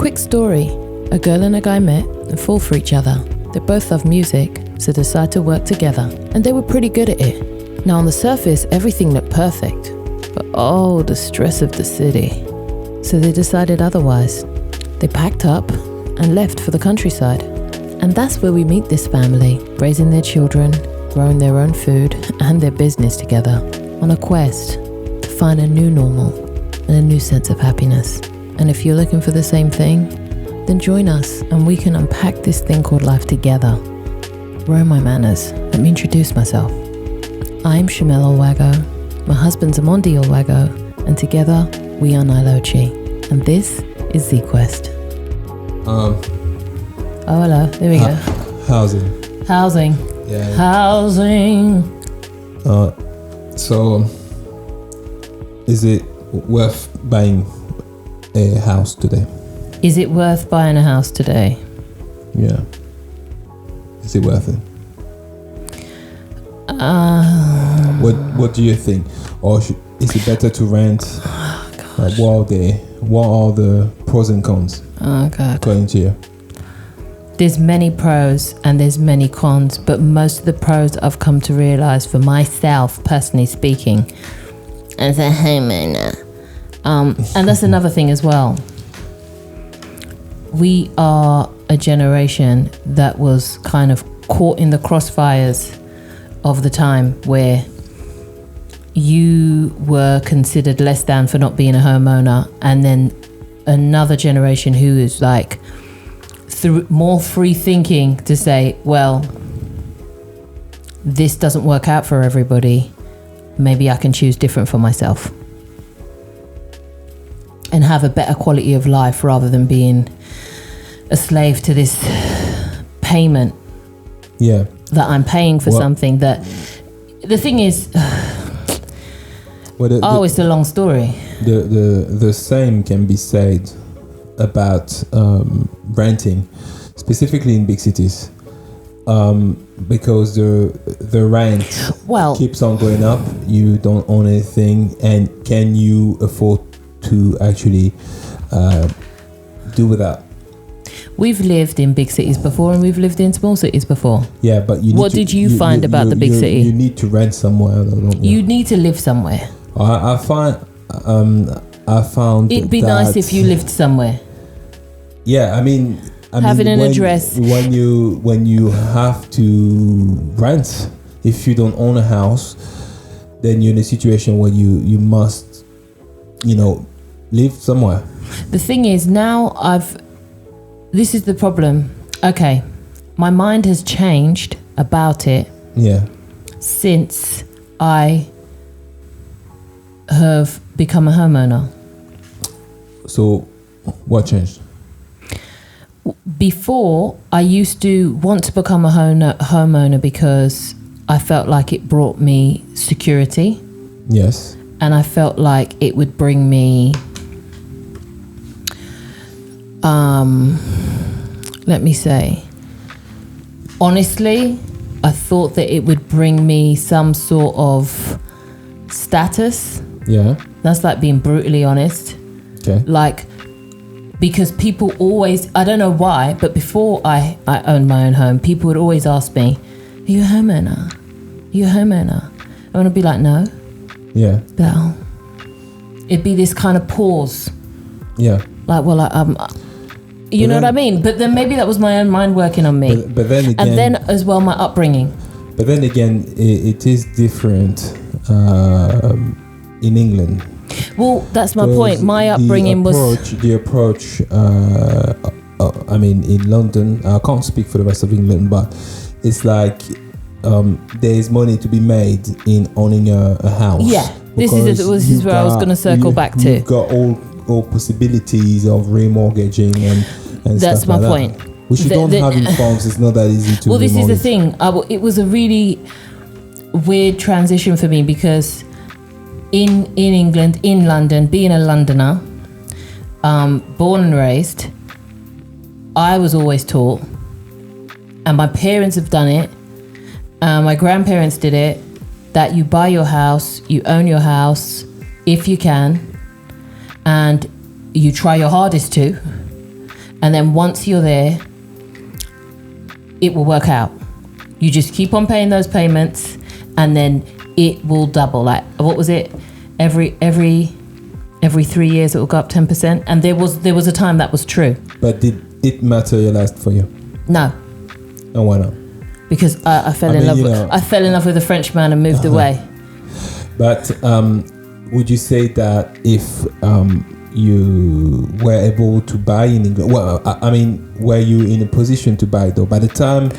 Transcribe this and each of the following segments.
Quick story. A girl and a guy met and fall for each other. They both love music, so decide to work together. And they were pretty good at it. Now on the surface, everything looked perfect. But oh, the stress of the city. So they decided otherwise. They packed up and left for the countryside. And that's where we meet this family, raising their children, growing their own food and their business together, on a quest to find a new normal and a new sense of happiness. And if you're looking for the same thing, then join us and we can unpack this thing called life together. Where are my manners? Let me introduce myself. I'm Shamel Olwago, my husband's Amondi Olwago, and together we are Nile Ochi. And this is Z-Quest. Oh, hello, there we go. Housing. Yeah. Housing. So, is it worth buying a house today? Is it worth buying a house today? Yeah. Is it worth it? What do you think? Or is it better to rent? Oh, Like, what are the pros and cons? Oh, God. According to you? There's many pros and there's many cons, but most of the pros I've come to realize for myself, personally speaking, as a homeowner. And that's another thing as well. We are a generation that was kind of caught in the crossfires of the time where you were considered less than for not being a homeowner, and then another generation who is like more free thinking to say, well, this doesn't work out for everybody. Maybe I can choose different for myself and have a better quality of life rather than being a slave to this payment. Yeah. That I'm paying for something that the thing is, it's a long story. The same can be said about renting, specifically in big cities, because the rent keeps on going up. You don't own anything, and can you afford to actually do without? We've lived in big cities before, and we've lived in small cities before. Yeah, but what did you find about the big city? You need to rent somewhere. You need to live somewhere. I found it'd be nice if you lived somewhere. Yeah, I mean having an address. When you have to rent, if you don't own a house, then you're in a situation where you must, live somewhere. The thing is, now this is the problem. Okay, my mind has changed about it. Yeah. Since I have become a homeowner. So, what changed? Before, I used to want to become a homeowner because I felt like it brought me security. Yes. And I felt like it would bring me, let me say, honestly, I thought that it would bring me some sort of status. Yeah. That's like being brutally honest. Okay. Like, because people always, I don't know why, but before I owned my own home, people would always ask me, are you a homeowner? Are you a homeowner? I want to be like, no. Yeah. But it'd be this kind of pause. Yeah. Like, well, you know what I mean? But then maybe that was my own mind working on me. But then again, and then as well, my upbringing. But then again, it is different in England. Well, that's my point. My upbringing the approach. I mean, in London, I can't speak for the rest of England, but it's like there is money to be made in owning a house. Yeah, this is where I was going to circle back to. You've got all possibilities of remortgaging and that's stuff my like point. That. Which you don't have in France. It's not that easy to. Well, this is the thing. It was a really weird transition for me because in England, in London, being a Londoner, born and raised, I was always taught, and my parents have done it, my grandparents did it, that you buy your house, you own your house if you can, and you try your hardest to, And then once you're there, it will work out. You just keep on paying those payments, and then it will double. Like, what was it? Every 3 years it will go up 10%. And there was a time that was true. But did it materialize for you? No. And why not? Because I fell in love with a Frenchman and moved away. But would you say that if you were able to buy in England, well, I mean, were you in a position to buy though? By the time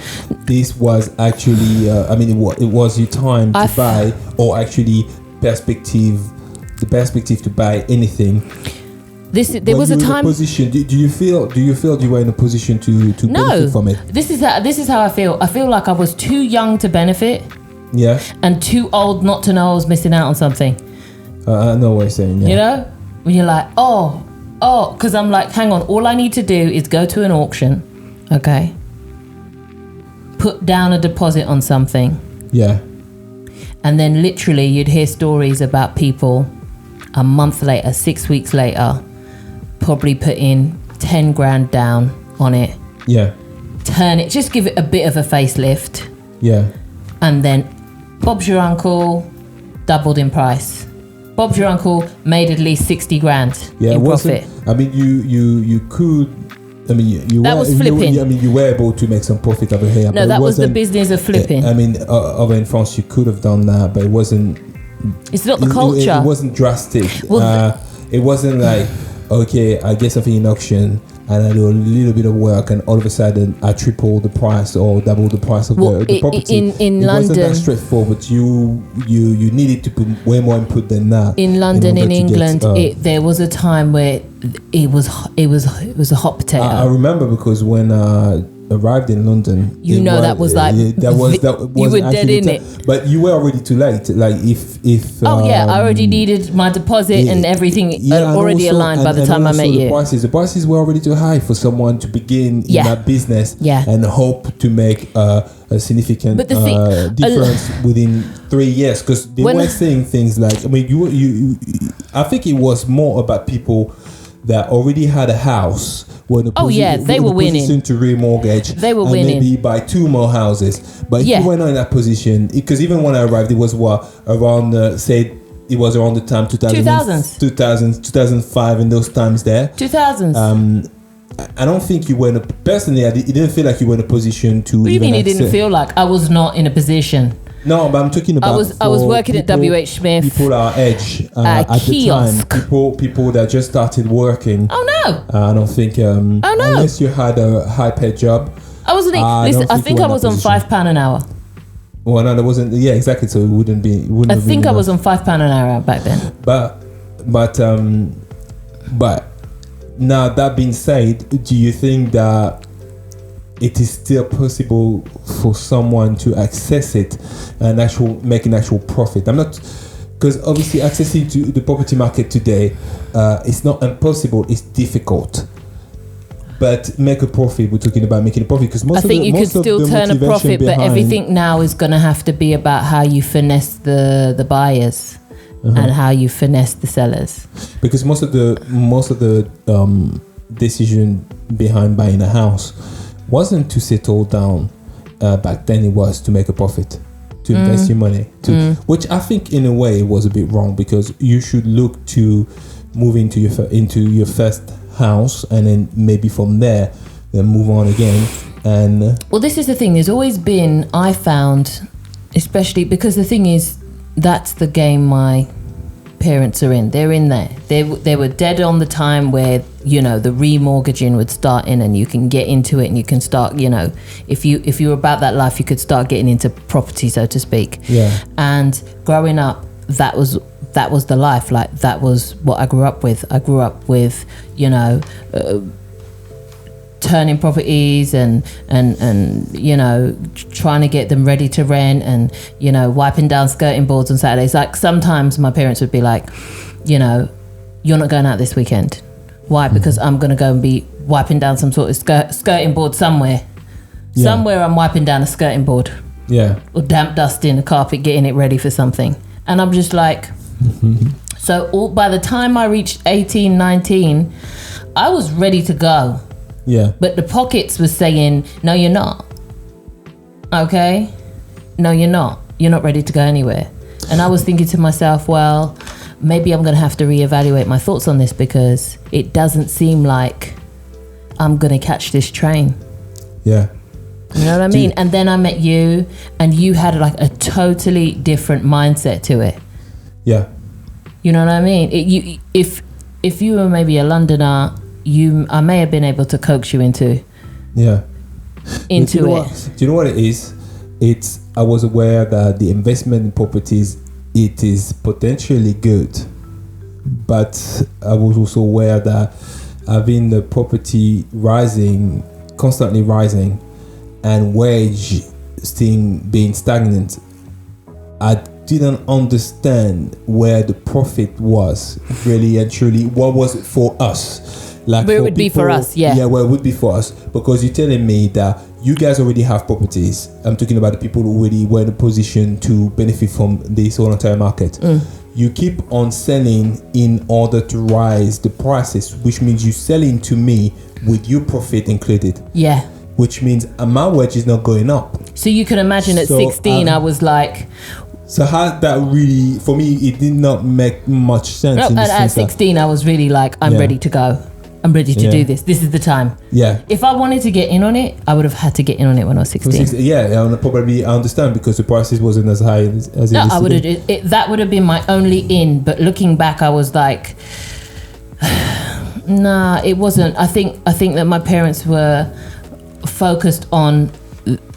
this was actually, it was your time to buy, or actually the perspective to buy anything. There was a time. Position, do you feel you were in a position to benefit from it? This is how I feel. I feel like I was too young to benefit. Yeah. And too old not to know I was missing out on something. I know what you're saying. Yeah. You know, when you're like, because I'm like, hang on, all I need to do is go to an auction, okay, put down a deposit on something. Yeah. And then literally you'd hear stories about people a month later, 6 weeks later, probably put in 10 grand down on it. Yeah. Turn it, just give it a bit of a facelift. Yeah. And then Bob's your uncle, doubled in price. Bob's your uncle made at least 60 grand in profit. I mean, you could. I mean, that was flipping. You were able to make some profit over here. No, that was the business of flipping. I mean, over in France, you could have done that, but it wasn't. It's not the culture. It wasn't drastic. Well, it wasn't like, okay, I get something in auction and I do a little bit of work, and all of a sudden I triple the price or double the price of the property. In it London, wasn't that straightforward. You needed to put way more input than that. In London, in England, there was a time where it was a hot potato. I remember because when I arrived in London, you were dead in it. But you were already too late. Like if I already needed my deposit and everything already aligned by the time I met you. The prices were already too high for someone to begin in that business and hope to make a significant difference within 3 years, because they were saying things like, I mean, you I think it was more about people that already had a house. They were winning to remortgage. They were winning. Maybe buy 2 more houses. But if you were not in that position, because even when I arrived, it was around it was around the time 2005 in those times there. 2000s. I don't think you were personally. It didn't feel like you were in a position to. What do you mean it didn't feel like? I was not in a position. No, but I'm talking about. I was working at WH Smith. People our age at kiosk. the time. People that just started working. Oh no! I don't think. Unless you had a high-paid job. I wasn't. Listen, I think I was on £5 an hour. Well, no, there wasn't. Yeah, exactly. So it wouldn't be. I think I was on £5 an hour back then. But now that being said, do you think that it is still possible for someone to access it and make an actual profit? I'm not, because obviously accessing to the property market today, it's not impossible, it's difficult. But make a profit, we're talking about making a profit, because I think you could still turn a profit, but everything now is going to have to be about how you finesse the buyers. And how you finesse the sellers, because most of the decision behind buying a house wasn't to settle down. Back then, it was to make a profit, to invest your money, which I think in a way was a bit wrong, because you should look to move into your first house, and then maybe from there, then move on again. And well, this is the thing. There's always been, I found, especially because the thing is, that's the game my parents are in. They're in there. They were dead on the time where, the remortgaging would start in, and you can get into it, and you can start, if you were about that life, you could start getting into property, so to speak. Yeah. And growing up, that was the life. Like, that was what I grew up with. I grew up with, turning properties and trying to get them ready to rent, and wiping down skirting boards on Saturdays. Like, sometimes my parents would be like, you're not going out this weekend. Why? Because I'm going to go and be wiping down some sort of skirting board somewhere. Somewhere I'm wiping down a skirting board. Yeah. Or damp dusting the carpet, getting it ready for something. And I'm just like, so by the time I reached 18, 19, I was ready to go. Yeah. But the pockets was saying, no, you're not. Okay? No, you're not. You're not ready to go anywhere. And I was thinking to myself, well, maybe I'm going to have to reevaluate my thoughts on this because it doesn't seem like I'm going to catch this train. Yeah. You know what I mean? And then I met you, and you had like a totally different mindset to it. Yeah. You know what I mean? If you were maybe a Londoner, I may have been able to coax you into it. Do you know what it is? I was aware that the investment in properties, it is potentially good, but I was also aware that having the property constantly rising, and wage still being stagnant, I didn't understand where the profit was really and truly. What was it for us? Like where it would be for us, yeah. Yeah, where it would be for us. Because you're telling me that you guys already have properties. I'm talking about the people who already were in a position to benefit from this whole entire market. You keep on selling in order to rise the prices, which means you're selling to me with your profit included. Yeah. Which means my wage is not going up. So you can imagine at 16, I was like... So how that really, for me, it did not make much sense. No, at 16, I was really like, I'm ready to go. I'm ready to do this. This is the time. Yeah. If I wanted to get in on it, I would have had to get in on it when I was 16. Yeah, probably I understand because the prices wasn't as high as it is today. That would have been my only in. But looking back, I was like... Nah, it wasn't. I think that my parents were focused on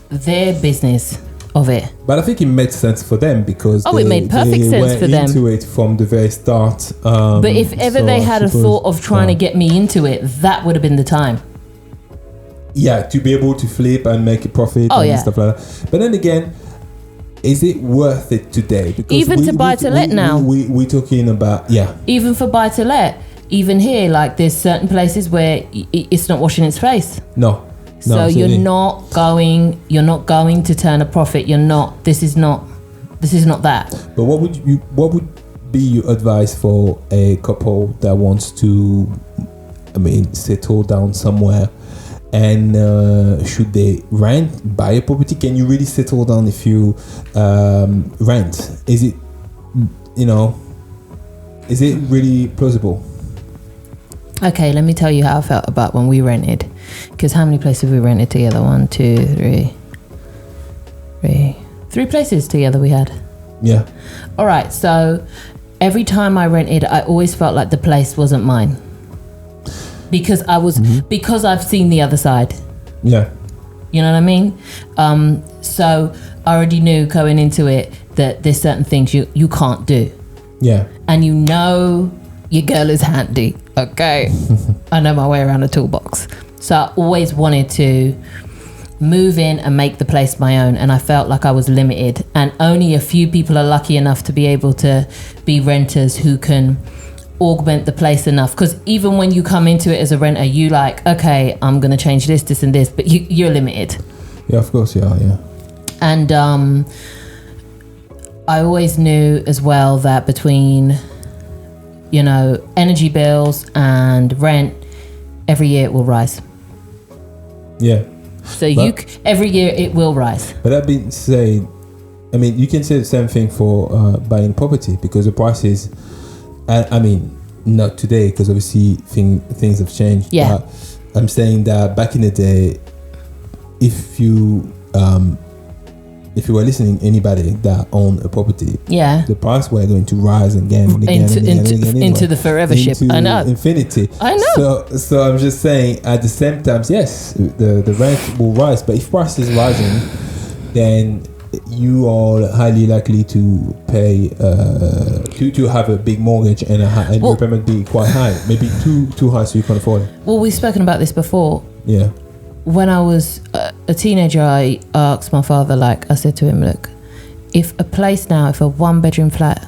their business of it. But I think it made sense for them because it made perfect sense for them. Into it from the very start. But if ever they had a thought of trying to get me into it, that would have been the time. Yeah, to be able to flip and make a profit and stuff like that. But then again, is it worth it today? Because even to buy to let now. We're talking about even for buy to let. Even here, like there's certain places where it's not washing its face. No. So you're not going to turn a profit. This is not that. But what would be your advice for a couple that wants to settle down somewhere, and should they buy a property? Can you really settle down if you rent? Is it really plausible? Okay, let me tell you how I felt about when we rented. Because how many places we rented together? 1, 2, 3. 3 places together we had. Yeah. All right, so every time I rented, I always felt like the place wasn't mine. Because because I've seen the other side. Yeah. You know what I mean? So I already knew going into it that there's certain things you can't do. Yeah. And your girl is handy. Okay. I know my way around a toolbox. So I always wanted to move in and make the place my own, and I felt like I was limited, and only a few people are lucky enough to be able to be renters who can augment the place enough. Because even when you come into it as a renter, you like, okay, I'm going to change this and this, but you're limited. Yeah, of course you are, yeah. And I always knew as well that between energy bills and rent, every year it will rise. Yeah. So every year it will rise. But that being said, you can say the same thing for buying property, because the prices, not today, because obviously things have changed. Yeah. But I'm saying that back in the day, if you were listening, anybody that owned a property, the price were going to rise again and again into the forever ship. I know, infinity. I know. So I'm just saying, at the same time, yes, the rent will rise, but if price is rising, then you are highly likely to pay to have a big mortgage and your payment be quite high, maybe too high, so you can't afford it. Well, we've spoken about this before. Yeah. When I was a teenager, I asked my father, I said to him, look, if a 1-bedroom flat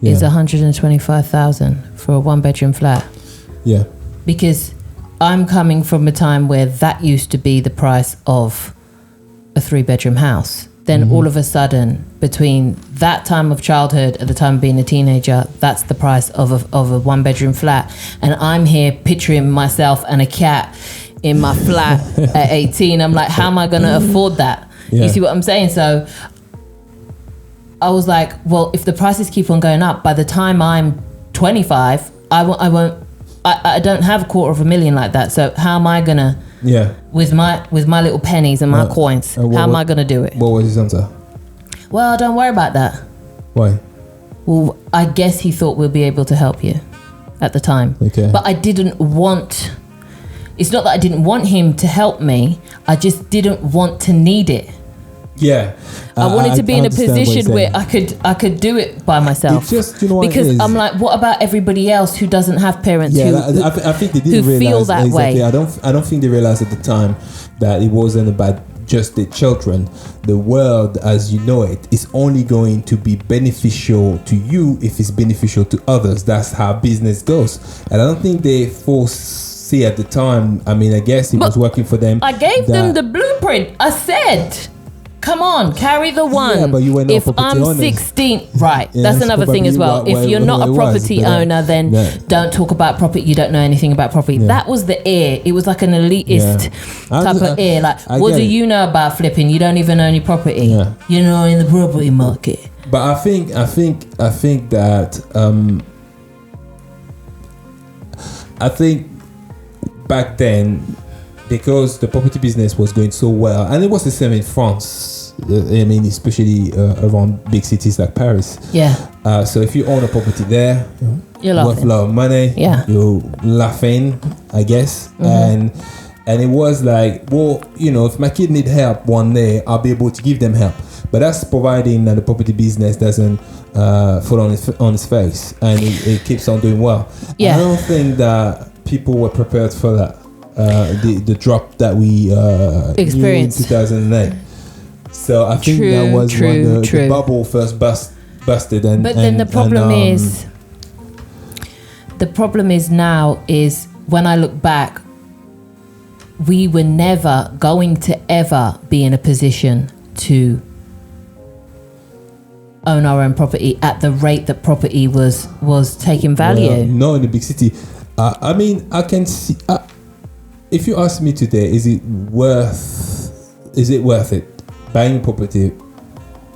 is 125,000 for a 1-bedroom flat. Yeah. Because I'm coming from a time where that used to be the price of a 3-bedroom house. Then all of a sudden, between that time of childhood at the time of being a teenager, that's the price of a 1-bedroom flat. And I'm here picturing myself and a cat in my flat at 18. I'm like, how am I going to afford that? Yeah. You see what I'm saying? So I was like, well, if the prices keep on going up, by the time I'm 25, I don't have $250,000 like that. So how am I going to, with my little pennies and my coins, how am I going to do it? What was his answer? Well, don't worry about that. Why? Well, I guess he thought we'll be able to help you at the time. Okay. But I didn't want, it's not that I didn't want him to help me, I just didn't want to need it. Yeah. I wanted to be in a position where I could do it by myself. It's just, you know what because it is? I'm like, what about everybody else who doesn't have parents I think they didn't realize feel that exactly. way. I don't think they realized at the time that it wasn't about just the children. The world as you know it is only going to be beneficial to you if it's beneficial to others. That's how business goes. And I don't think they foresee at the time. I mean, I guess it was working for them. I gave them the blueprint. I said, come on, carry the one. Yeah, but you were not if property I'm owners. 16, right? Yeah, that's another thing as well. If you're not a property owner, then don't talk about property. You don't know anything about property. Yeah. That was the air. It was like an elitist type of air. Like, what do you know about flipping? You don't even own your property. Yeah. You know, in the property market. But I think that I think back then, because the property business was going so well, and it was the same in France. I mean, especially around big cities like Paris. Yeah. So if you own a property there, you're worth a lot of money. Yeah. You're laughing, I guess. And it was like, well, you know, if my kid need help one day, I'll be able to give them help. But that's providing that the property business doesn't fall on its face, and it keeps on doing well. Yeah. I don't think that people were prepared for that. The drop that we experienced in 2008. So I think that was when the bubble first busted. But then the problem is now is when I look back, we were never going to ever be in a position to own our own property at the rate that property was taking value. No, in the big city. I mean, I can see. If you ask me today, is it worth it buying property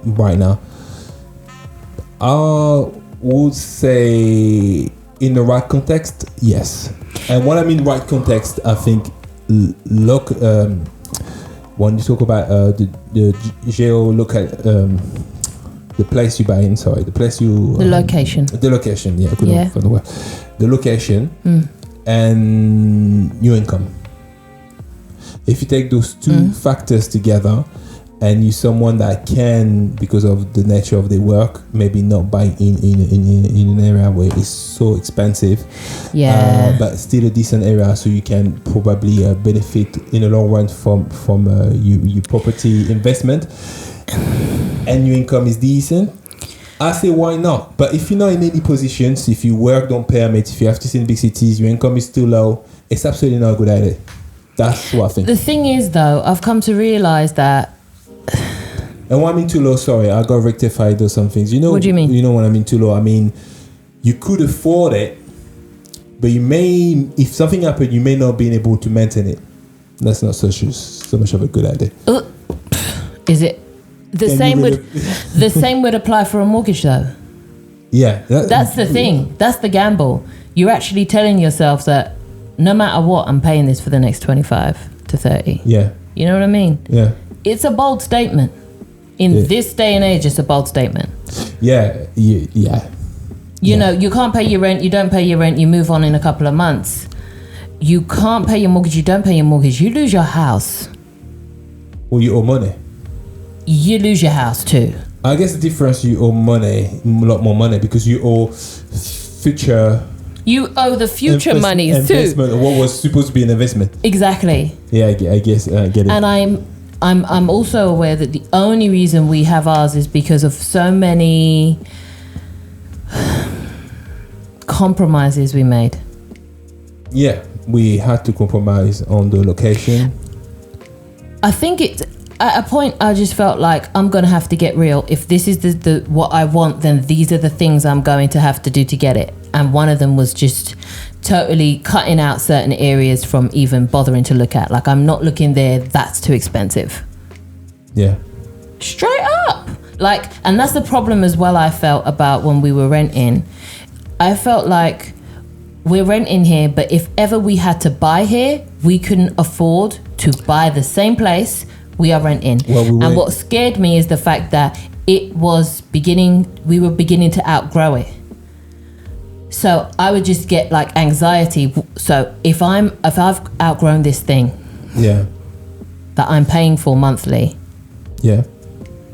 right now? I would say in the right context, yes. And what I mean right context, I think look when you talk about the the place you buy in, the location. The location, yeah, good for the word. The location and your income. If you take those two factors together, and you're someone that can, because of the nature of their work, maybe not buy in an area where it's so expensive, but still a decent area, so you can probably benefit in the long run from your property investment, and your income is decent, I say why not? But if you're not in any positions, if your work don't permit, if you have to stay in big cities, your income is too low, it's absolutely not a good idea. That's what I think. The thing is, though, I've come to realize that. And what I mean too low, sorry, I got to rectify those some things. You know, what do you mean? You know what I mean too low? I mean, you could afford it, but you may, if something happened, you may not be able to maintain it. That's not so much of a good idea. Is it the same would apply for a mortgage, though? Yeah, that's the thing. That's the gamble. You're actually telling yourself that no matter what, I'm paying this for the next 25 to 30. Yeah. You know what I mean? Yeah. It's a bold statement. In this day and age, it's a bold statement. Yeah. You know, you can't pay your rent, you don't pay your rent, you move on in a couple of months. You can't pay your mortgage, you don't pay your mortgage, you lose your house. Well, you owe money. You lose your house too. I guess the difference, you owe money, a lot more money, because you owe future... You owe the future monies too. Investment, what was supposed to be an investment. Exactly. Yeah, I guess I get it. And I'm also aware that the only reason we have ours is because of so many compromises we made. Yeah, we had to compromise on the location. I think it's at a point I just felt like I'm gonna have to get real. If this is the what I want, then these are the things I'm going to have to do to get it. And one of them was just totally cutting out certain areas from even bothering to look at. Like, I'm not looking there, that's too expensive. Yeah. Straight up. Like, and that's the problem as well I felt about when we were renting. I felt like we're renting here, but if ever we had to buy here, we couldn't afford to buy the same place we are renting. And what scared me is the fact that we were beginning to outgrow it. So I would just get like anxiety. So if I've outgrown this thing, yeah, that I'm paying for monthly, yeah,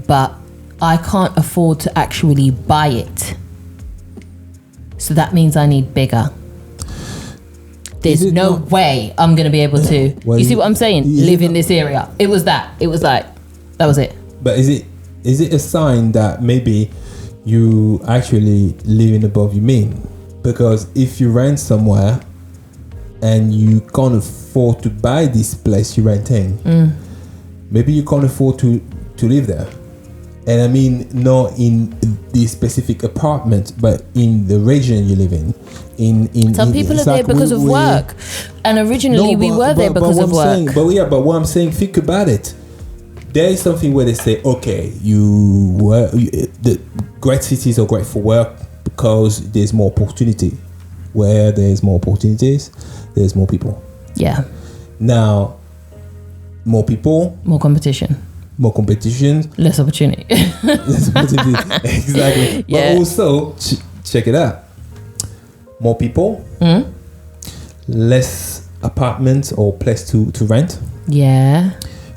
but I can't afford to actually buy it. So that means I need bigger. There's no way I'm going to be able to. You see what I'm saying? Live in this area. It was that. It was like, that was it. But is it a sign that maybe you actually living above your mean? Because if you rent somewhere and you can't afford to buy this place you're renting, maybe you can't afford to live there. And I mean, not in the specific apartment, but in the region you live in. Some people are there because of work, and originally we were there because of work. But what I'm saying, think about it. There is something where they say, okay, the great cities are great for work because there's more opportunity. Where there's more opportunities, there's more people. Yeah. Now, more people, more competition. More competition, less opportunity. Less opportunity, exactly. Yeah. But also, check it out. More people, less apartments or place to rent. Yeah.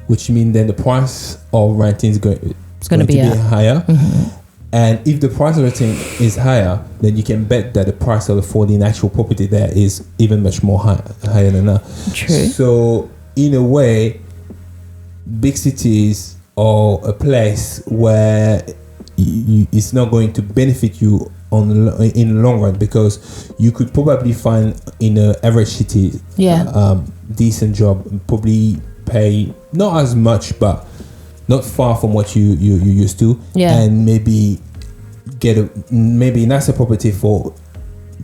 Which means then the price of renting is going to be higher. Mm-hmm. And if the price of renting is higher, then you can bet that the price of affording actual property there is even much more higher than that. True. So in a way, big cities are a place where it's not going to benefit you in the long run, because you could probably find in an average city decent job, probably pay not as much but not far from what you used to, and maybe get a nicer property for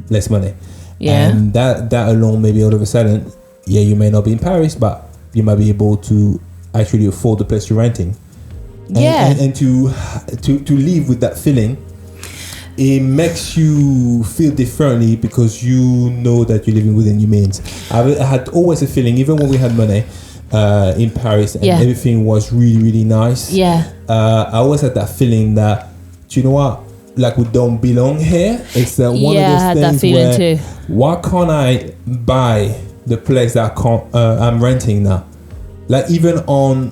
less money. And that alone, maybe all of a sudden, you may not be in Paris, but you might be able to actually afford the place you're renting. And to live with that feeling, it makes you feel differently because you know that you're living within your means. I had always a feeling, even when we had money in Paris and everything was really, really nice. I always had that feeling that, do you know what? Like, we don't belong here. It's one of those I had things that feeling where, too. why can't I buy the place that I'm renting now? Like, even on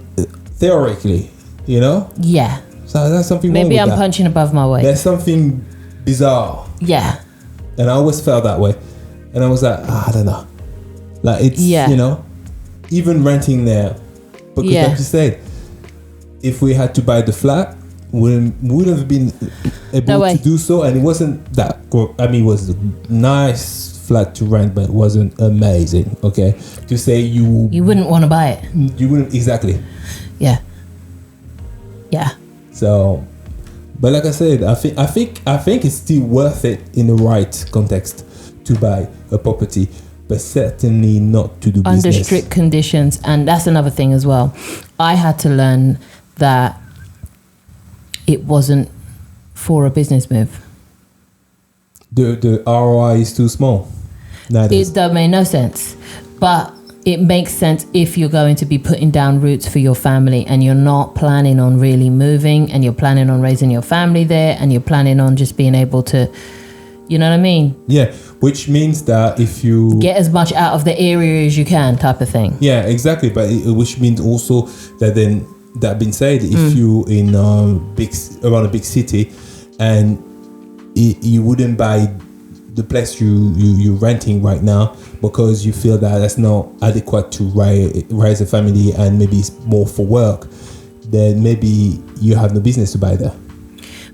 theoretically, you know? Yeah. So that's something wrong Maybe with I'm that. punching above my weight. There's something bizarre. Yeah. And I always felt that way. And I was like, I don't know. Like, it's, you know, even renting there. Because like you said, if we had to buy the flat, we would have been able to do so. And it wasn't that, I mean, it was a nice flat to rent, but it wasn't amazing. Okay. To say you wouldn't want to buy it. You wouldn't, exactly. Yeah. So, but like I said, I think it's still worth it in the right context to buy a property, but certainly not to do business under strict conditions. And that's another thing as well. I had to learn that it wasn't for a business move. The ROI is too small. It does make no sense, but it makes sense if you're going to be putting down roots for your family and you're not planning on really moving, and you're planning on raising your family there, and you're planning on just being able to, you know what I mean? Yeah, which means that if you get as much out of the area as you can, type of thing. Yeah, exactly. But which means also that then, that being said, if you in around a big city and you wouldn't buy the place you're renting right now because you feel that that's not adequate to raise a family and maybe it's more for work, then maybe you have no business to buy there.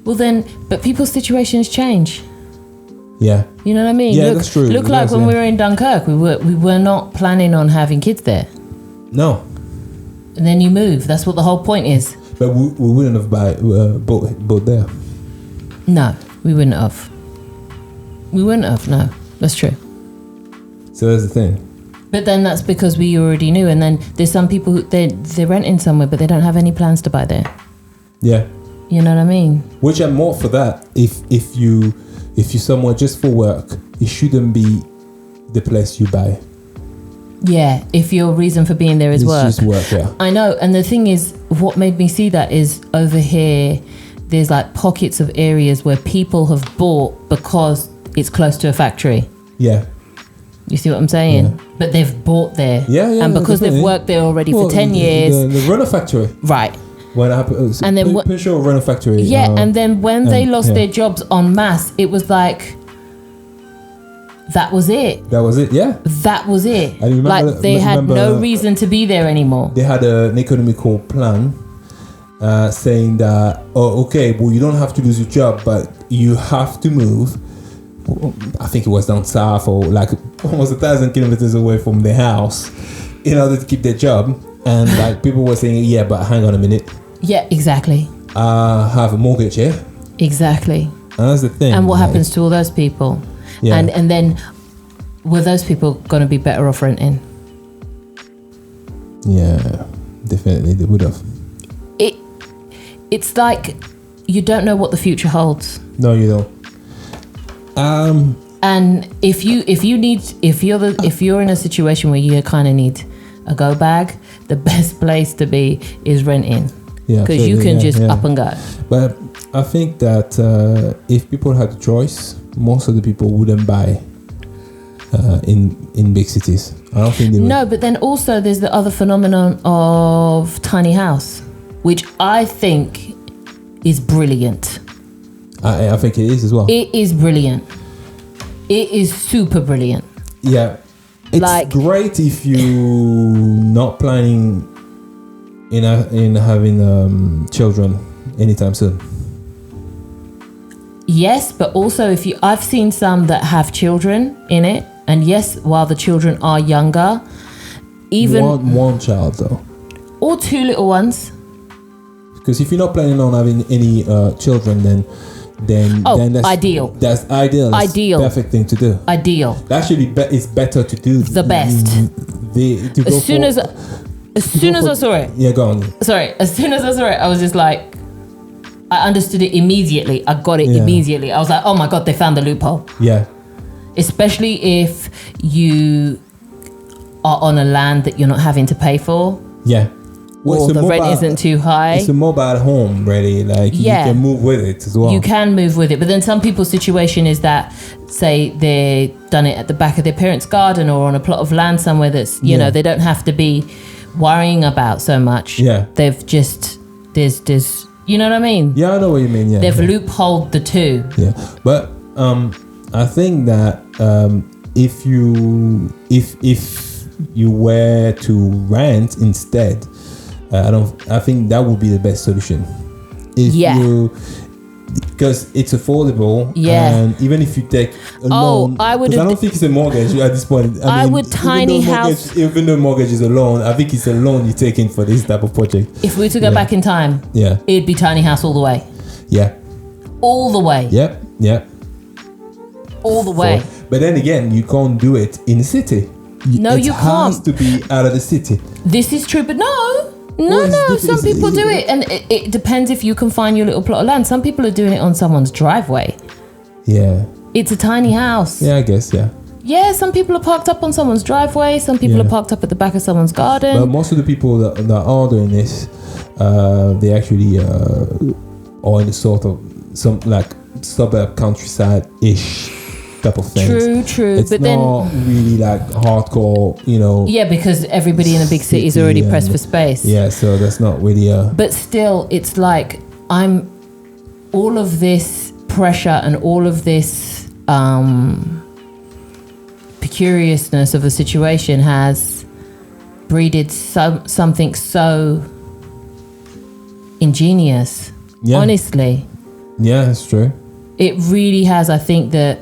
Well then, but people's situations change. Yeah. You know what I mean? Yeah, that's true. Look, like when we were in Dunkirk, we were not planning on having kids there. No. And then you move. That's what the whole point is. But we wouldn't have bought there. No, we wouldn't have. We wouldn't have. No, that's true. So that's the thing. But then that's because we already knew. And then there's some people who they're renting somewhere, but they don't have any plans to buy there. Yeah. You know what I mean? Which I'm more for that. If you somewhere just for work, it shouldn't be the place you buy. Yeah, if your reason for being there is work. It's just work, yeah. I know, and the thing is, what made me see that is over here, there's like pockets of areas where people have bought because it's close to a factory. Yeah. You see what I'm saying? Yeah. But they've bought there. Yeah, and because definitely. they've worked there already for 10 years. The Runner Factory. Right. When I and then sure Runner Factory. Yeah, and then when they lost yeah. their jobs en masse, it was like, that was it. That was it, yeah. That was it. I remember, like they had no reason to be there anymore. They had an economical plan saying that, oh, okay, well, you don't have to lose your job, but you have to move. I think it was down south or like almost 1,000 kilometers away from their house in order to keep their job. And like people were saying, yeah, but hang on a minute. Yeah, exactly. I have a mortgage here. Exactly. And that's the thing. And what happens to all those people? Yeah. And then were those people going to be better off renting? Yeah, definitely they would have. It's like you don't know what the future holds. No, you don't. And if you're in a situation where you kind of need a go bag, the best place to be is renting. Yeah, because you can just up and go. But I think that if people had a choice, most of the people wouldn't buy in big cities. I don't think they would. No, but then also there's the other phenomenon of tiny house, which I think is brilliant. I think it is as well. It is brilliant. It is super brilliant. Yeah. It's like, great if you're not planning in having children anytime soon. Yes, but also I've seen some that have children in it, and yes, while the children are younger, even one child though, or two little ones. Because if you're not planning on having any children, then that's ideal. That's ideal. That's ideal. Perfect thing to do. Ideal. Actually, it's better to do the best. As soon as I saw it. Yeah, go on. Sorry. As soon as I saw it, I was just like, I understood it immediately. I got it immediately. I was like, oh my God, they found the loophole. Yeah. Especially if you are on a land that you're not having to pay for. Yeah. Well, or the rent isn't too high. It's a mobile home, really. Like you can move with it as well. You can move with it, but then some people's situation is that, say, they've done it at the back of their parents' garden or on a plot of land somewhere that's you know they don't have to be worrying about so much. Yeah, they've just there's you know what I mean. Yeah, I know what you mean. Yeah, they've loopholed the two. Yeah, but I think that if you were to rent instead. I think that would be the best solution. Because it's affordable. Yeah. And even if you take a loan, I don't think it's a mortgage at this point. I would tiny house. Even though mortgage is a loan, I think it's a loan you're taking for this type of project. If we were to go back in time, it'd be tiny house all the way. Yeah. All the way. Yep. All the way. But then again, you can't do it in the city. No, you can't. It has to be out of the city. This is true, but no. Some people do it, and it depends if you can find your little plot of land. Some people are doing it on someone's driveway. Yeah. It's a tiny house. Yeah, I guess, yeah. Yeah, some people are parked up on someone's driveway. Some people are parked up at the back of someone's garden. But most of the people that are doing this, they actually are in a sort of some like suburb countryside-ish type of thing. True. It's but not really like hardcore, you know. Yeah, because everybody in a big city is already pressed for space. Yeah, so that's not really But still, it's like all of this pressure and all of this precariousness of a situation has breeded something so ingenious. Yeah. Honestly. Yeah, that's true. It really has. I think that.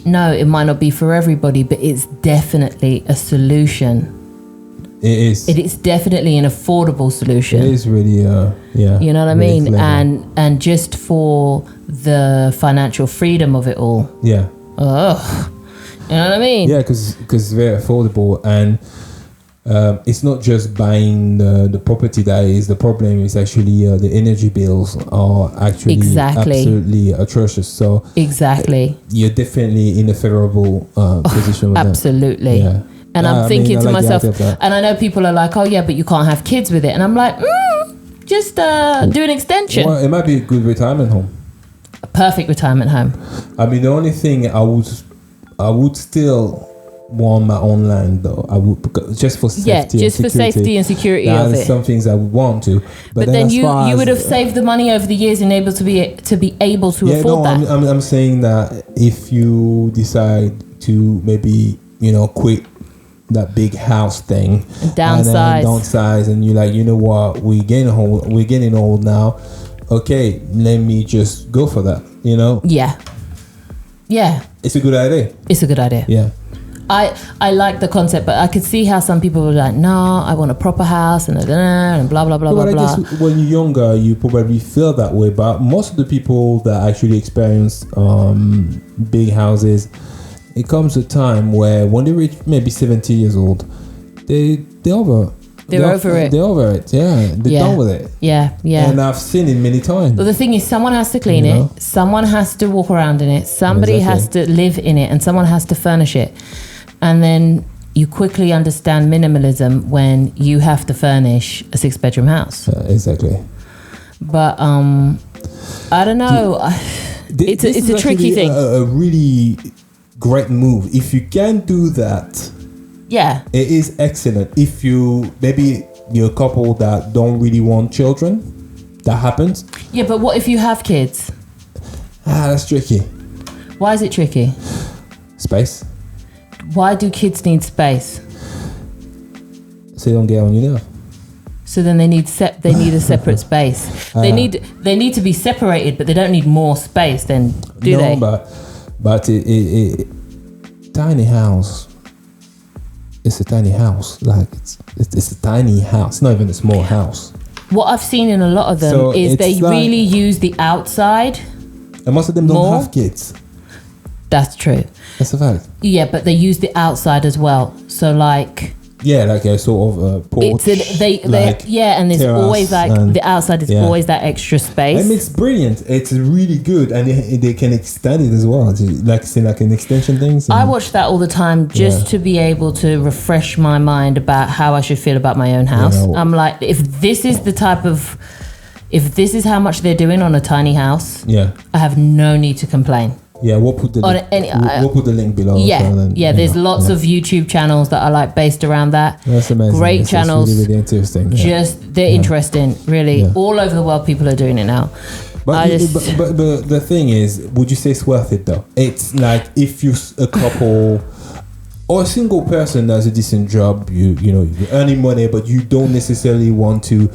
No, it might not be for everybody, but it's definitely a solution. It is. It is definitely an affordable solution. It is really, yeah. You know what I mean? Clever. And just for the financial freedom of it all. Yeah. Ugh. You know what I mean? Yeah, because it's very affordable, and it's not just buying the property that is the problem. It's actually the energy bills are actually absolutely atrocious. So you're definitely in a favorable position with absolutely. That. Yeah. And I'm thinking to myself, and I know people are like, oh yeah, but you can't have kids with it. And I'm like, just do an extension. Well, it might be a good retirement home. A perfect retirement home. I mean, the only thing I would still want my own land though. I would, just for safety. Yeah, just for safety and security of it. Some things I would want to. But then you would have saved the money over the years and able to be able to afford that. I'm saying that if you decide to maybe quit that big house thing, downsize, and you're like, you know what, we're getting old now. Okay, let me just go for that. Yeah. It's a good idea. Yeah. I like the concept, but I could see how some people were like, no, I want a proper house and blah blah blah blah I blah. guess when you're younger, you probably feel that way. But most of the people that actually experience big houses, it comes a time where when they reach maybe 70 years old, they're over it. They're over it. Yeah, they're done with it. Yeah. And I've seen it many times. Well, the thing is, someone has to clean it, someone has to walk around in it, somebody has to live in it, and someone has to furnish it. And then you quickly understand minimalism when you have to furnish a 6-bedroom house. Exactly. But I don't know. It's a tricky thing. A really great move. If you can do that, it is excellent. If you're a couple that don't really want children, that happens. Yeah, but what if you have kids? That's tricky. Why is it tricky? Space. Why do kids need space? So they don't get on your nerve. So then they need a separate space. They need to be separated, but they don't need more space. Then do they? But tiny house. It's a tiny house. Like it's a tiny house. It's not even a small house. What I've seen in a lot of them is they really use the outside. And most of them don't have kids. That's true. That's a fact. Yeah, but they use the outside as well. So like a sort of porch. And there's always the outside is always that extra space. And it's brilliant. It's really good, and they can extend it as well. Like an extension thing. I watch that all the time just to be able to refresh my mind about how I should feel about my own house. I'm like, if this is how much they're doing on a tiny house, I have no need to complain. Yeah, we'll put the link below. There's lots of YouTube channels that are like based around that. That's amazing. Great channels. It's really interesting. They're interesting, really. Yeah. All over the world, people are doing it now. But the thing is, would you say it's worth it though? It's like if you're a couple or a single person that's a decent job, you're earning money, but you don't necessarily want to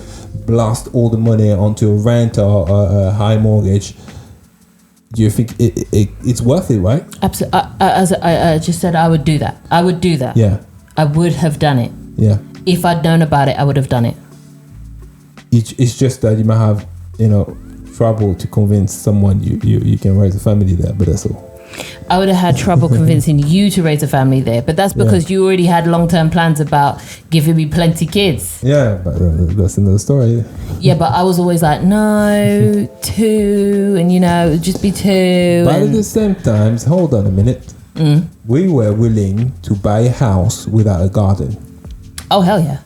blast all the money onto a rent or a high mortgage. Do you think it's worth it, right? Absolutely. As I just said, I would do that. Yeah. I would have done it. Yeah. If I'd known about it, I would have done it. It's just that you might have, trouble to convince someone you can raise a family there, but that's all. I would have had trouble convincing you to raise a family there, but that's because you already had long-term plans about giving me plenty kids. Yeah, but that's another story. Yeah, but I was always like, no, 2, and just be 2. But at the same time, hold on a minute. We were willing to buy a house without a garden. Oh, hell yeah.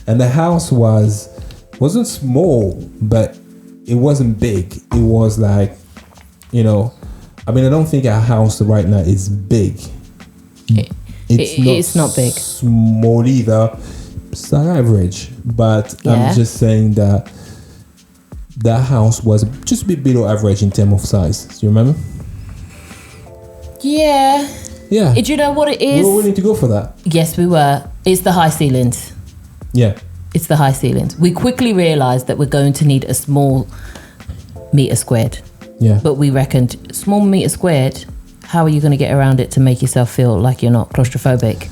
And the house wasn't small, but it wasn't big. It was like, I don't think our house right now is big. It's not big. Small either. It's not average. But I'm just saying that house was just a bit below average in terms of size. Do you remember? Yeah. Yeah. Do you know what it is? We were willing to go for that. Yes, we were. It's the high ceilings. Yeah. It's the high ceilings. We quickly realised that we're going to need a small metre squared. Yeah. But we reckoned, small metre squared, how are you going to get around it to make yourself feel like you're not claustrophobic?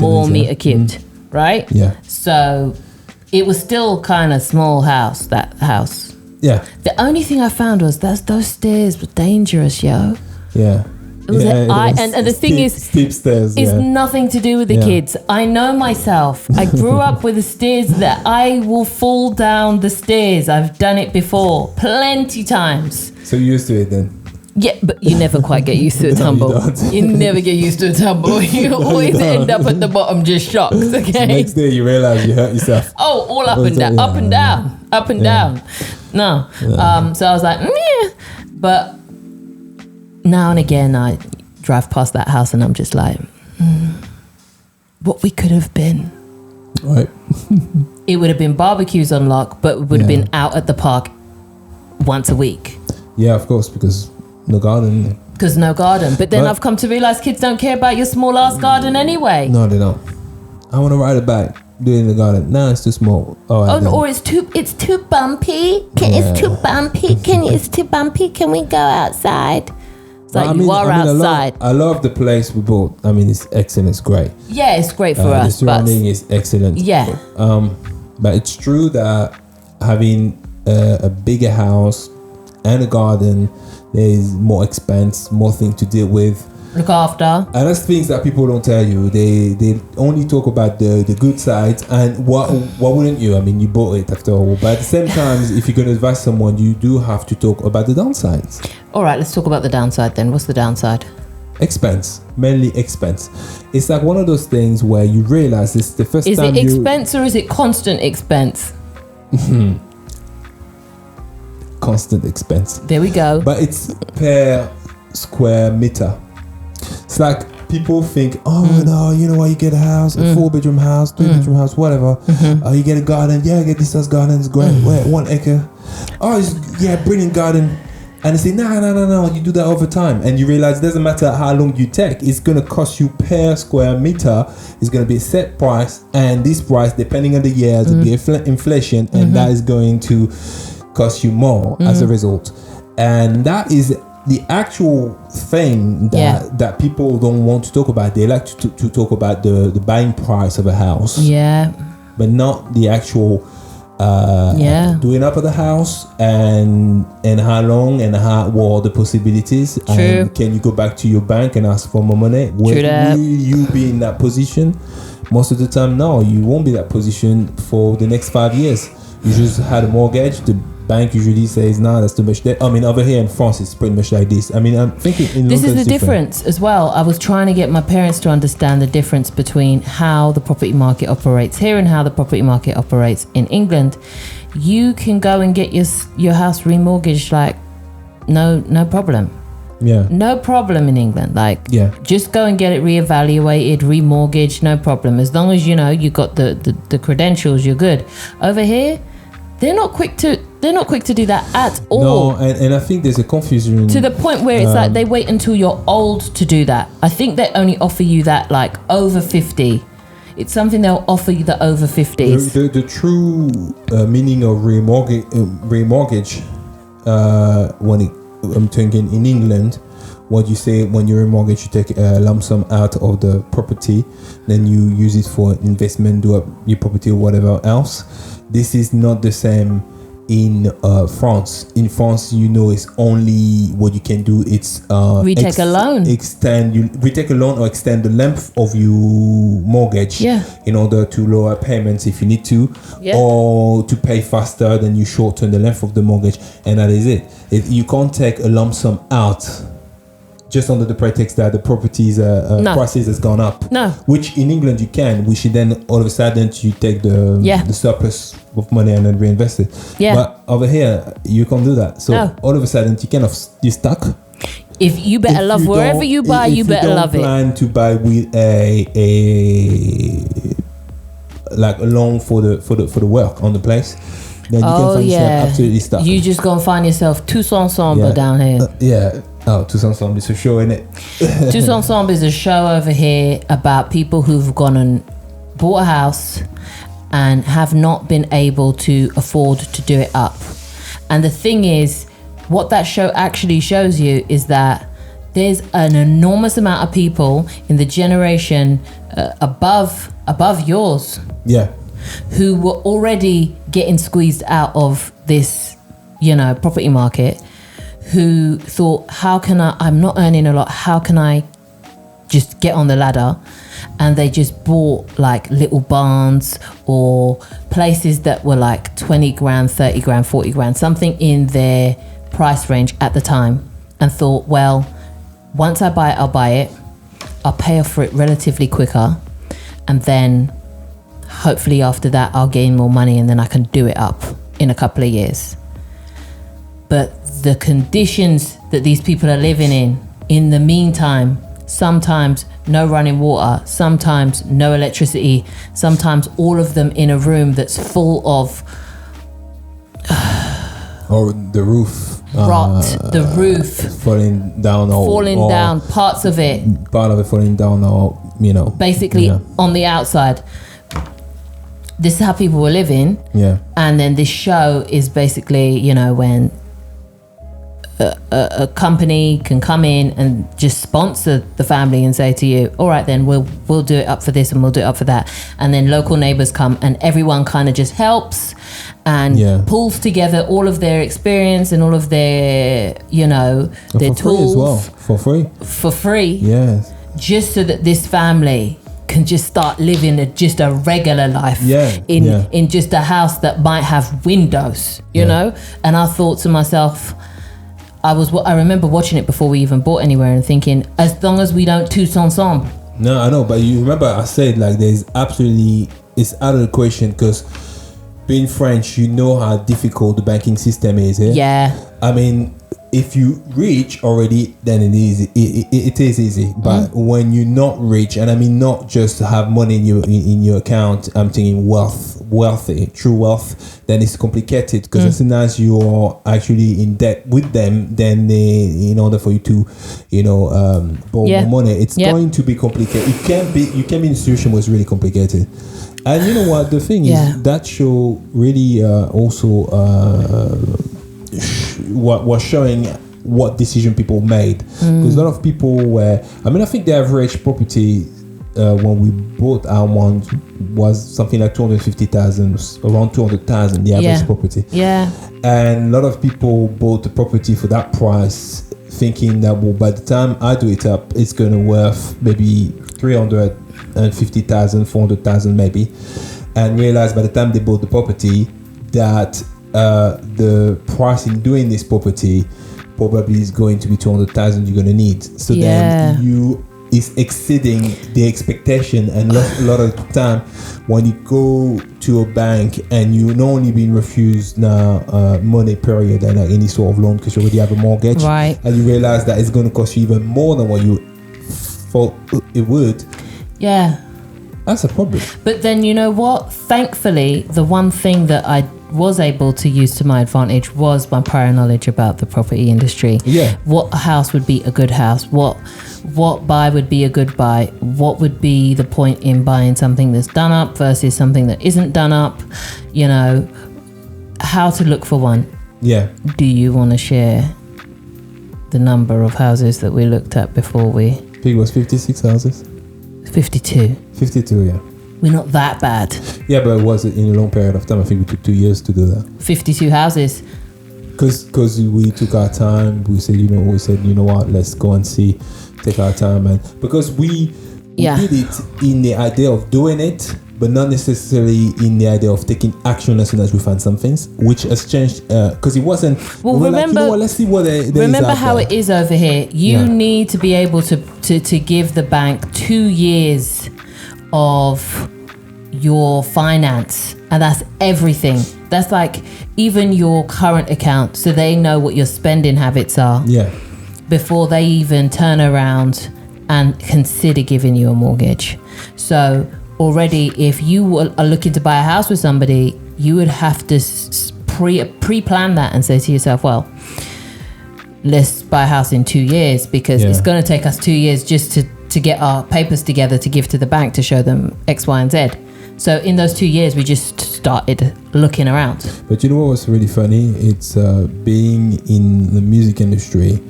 More metre cubed, right? Yeah. So it was still kind of small house, that house. Yeah. The only thing I found was those stairs were dangerous, yo. Yeah. It was and the thing is, steep stairs. It's nothing to do with the kids. I know myself. I grew up with the stairs that I will fall down the stairs. I've done it before, plenty times. So you're used to it then? Yeah, but you never quite get used to a tumble. You never get used to a tumble. You always end up at the bottom just shocked, okay? So next day you realize you hurt yourself. Oh, all up and down, up and down, up and down. No. So I was like, yeah. But now and again I drive past that house and I'm just like, what we could have been. Right. It would have been barbecues on lock, but we would have been out at the park once a week. Yeah, of course, because no garden. Because no garden. But then I've come to realize kids don't care about your small ass garden anyway. No, they don't. I want to ride a bike. Do it in the garden. No, it's too small. Or it's too bumpy. It's too bumpy. It's too bumpy. Can we go outside? It's like outside. I love the place we bought. I mean, it's excellent. It's great. Yeah, it's great for us. The surrounding is excellent. Yeah. But it's true that having a bigger house and a garden, there is more expense, more things to deal with. Look after. And that's things that people don't tell you. They only talk about the good sides. And what wouldn't you? I mean, you bought it after all. But at the same time, if you're going to advise someone, you do have to talk about the downsides. All right, let's talk about the downside then. What's the downside? Expense. Mainly expense. It's like one of those things where you realize it's the first time. Is it expense or is it constant expense? Constant expense. There we go. But it's per square meter. It's like people think, no, you know what, you get a house, a 4-bedroom house, 3-bedroom house, whatever. You get a garden. Yeah, I get this house garden. It's great. Wait, 1 acre. Oh, brilliant garden. And they say, no, you do that over time. And you realize it doesn't matter how long you take. It's going to cost you per square meter. It's going to be a set price. And this price, depending on the years, will be inflation. And that is going to cost you more as a result. And that is the actual thing that people don't want to talk about. They like to talk about the buying price of a house. Yeah. But not the actual doing up of the house and how long and what are the possibilities. True. And can you go back to your bank and ask for more money? Will you be in that position? Most of the time, no, you won't be in that position for the next 5 years. You just had a mortgage. The bank usually says, no, that's too much debt. I mean, over here in France, it's pretty much like this. I mean, I'm thinking in this is the difference as well. I was trying to get my parents to understand the difference between how the property market operates here and how the property market operates in England. You can go and get your house remortgaged like no problem. Yeah. No problem in England. Just go and get it reevaluated, remortgaged, no problem. As long as you got the credentials, you're good. Over here, they're not quick to do that at all. No, and I think there's a confusion to the point where it's like they wait until you're old to do that. I think they only offer you that like over 50. It's something they'll offer you the over 50s. The true meaning of remortgage when I'm thinking in England, what you say when you remortgage, you take a lump sum out of the property, then you use it for investment, do up your property or whatever else. This is not the same in France. In France, it's only what you can do. It's retake a loan. Retake a loan or extend the length of your mortgage in order to lower payments if you need to, or to pay faster, then you shorten the length of the mortgage, and that is it. You can't take a lump sum out just under the pretext that the property's prices has gone up. No. Which in England you can, which then all of a sudden you take the surplus of money and then reinvest it. Yeah. But over here, you can't do that. So all of a sudden you're stuck. If you better love wherever you buy, you better love it. If you don't plan to buy with a loan for the work on the place, then you can find yourself absolutely stuck. You just gonna find yourself tous ensemble down here. Tous Ensemble is a show, isn't it? Tous Ensemble is a show over here about people who've gone and bought a house and have not been able to afford to do it up. And the thing is, what that show actually shows you is that there's an enormous amount of people in the generation above yours, who were already getting squeezed out of this, property market, who thought, I'm not earning a lot, how can I just get on the ladder? And they just bought like little barns or places that were like 20 grand, 30 grand, 40 grand, something in their price range at the time, and thought, well, once I buy it, I'll pay off for it relatively quicker, and then hopefully after that I'll gain more money and then I can do it up in a couple of years. But the conditions that these people are living in the meantime, sometimes no running water, sometimes no electricity, sometimes all of them in a room that's full of or the roof rot, the roof falling down, parts of it falling down, or basically on the outside. This is how people were living. Yeah. And then this show is basically, when a company can come in and just sponsor the family and say to you, all right, then we'll do it up for this and we'll do it up for that. And then local neighbors come and everyone kind of just helps and pulls together all of their experience and all of their, their tools as well, for free. Yes. Just so that this family can just start living just a regular life in just a house that might have windows, you know? And I thought to myself, I remember watching it before we even bought anywhere and thinking, as long as we don't tous ensemble. No, I know, but you remember I said like it's out of the question, because being French, you know how difficult the banking system is. Yeah. I mean, if you rich already, then it is easy. But when you're not rich, and I mean not just to have money in your account, I'm thinking wealthy, true wealth, then it's complicated, because as soon as you're actually in debt with them, then in order for you to, borrow more money, it's going to be complicated. You can be in a situation where it's really complicated. And you know what? The thing is, that show really also what was showing what decision people made, because a lot of people were, I think the average property when we bought our one was something like 250,000, around 200,000, the average property. Yeah. And a lot of people bought the property for that price, thinking that, well, by the time I do it up, it's going to worth maybe 350,000, 400,000 maybe, and realized by the time they bought the property that the price in doing this property probably is going to be 200,000 you're going to need. So then you is exceeding the expectation, and a lot of the time when you go to a bank and you're not only being refused now money period and any sort of loan because you already have a mortgage, right, and you realize that it's going to cost you even more than what you thought it would. Yeah, that's a problem. But then you know what? Thankfully, the one thing that I was able to use to my advantage was my prior knowledge about the property industry. Yeah. What house would be a good house? What buy would be a good buy? What would be the point in buying something that's done up versus something that isn't done up? How to look for one. Yeah. Do you want to share the number of houses that we looked at before we... I think it was 56 houses. 52. 52, yeah. We're not that bad. Yeah, but it was in a long period of time. I think we took 2 years to do that. 52 houses. Because we took our time. We said, you know what, let's go and see. Take our time. And because we did it in the idea of doing it, but not necessarily in the idea of taking action as soon as we find some things, which has changed because it wasn't. Well, remember, let's see what there remember is how there. It is over here. You need to be able to give the bank 2 years of your finance, and that's everything. That's like even your current account, so they know what your spending habits are before they even turn around and consider giving you a mortgage. So already, if you are looking to buy a house with somebody, you would have to pre-plan that and say to yourself, well, let's buy a house in 2 years, because it's going to take us 2 years just to get our papers together to give to the bank to show them X, Y, and Z. So in those 2 years, we just started looking around. But you know what was really funny? It's being in the music industry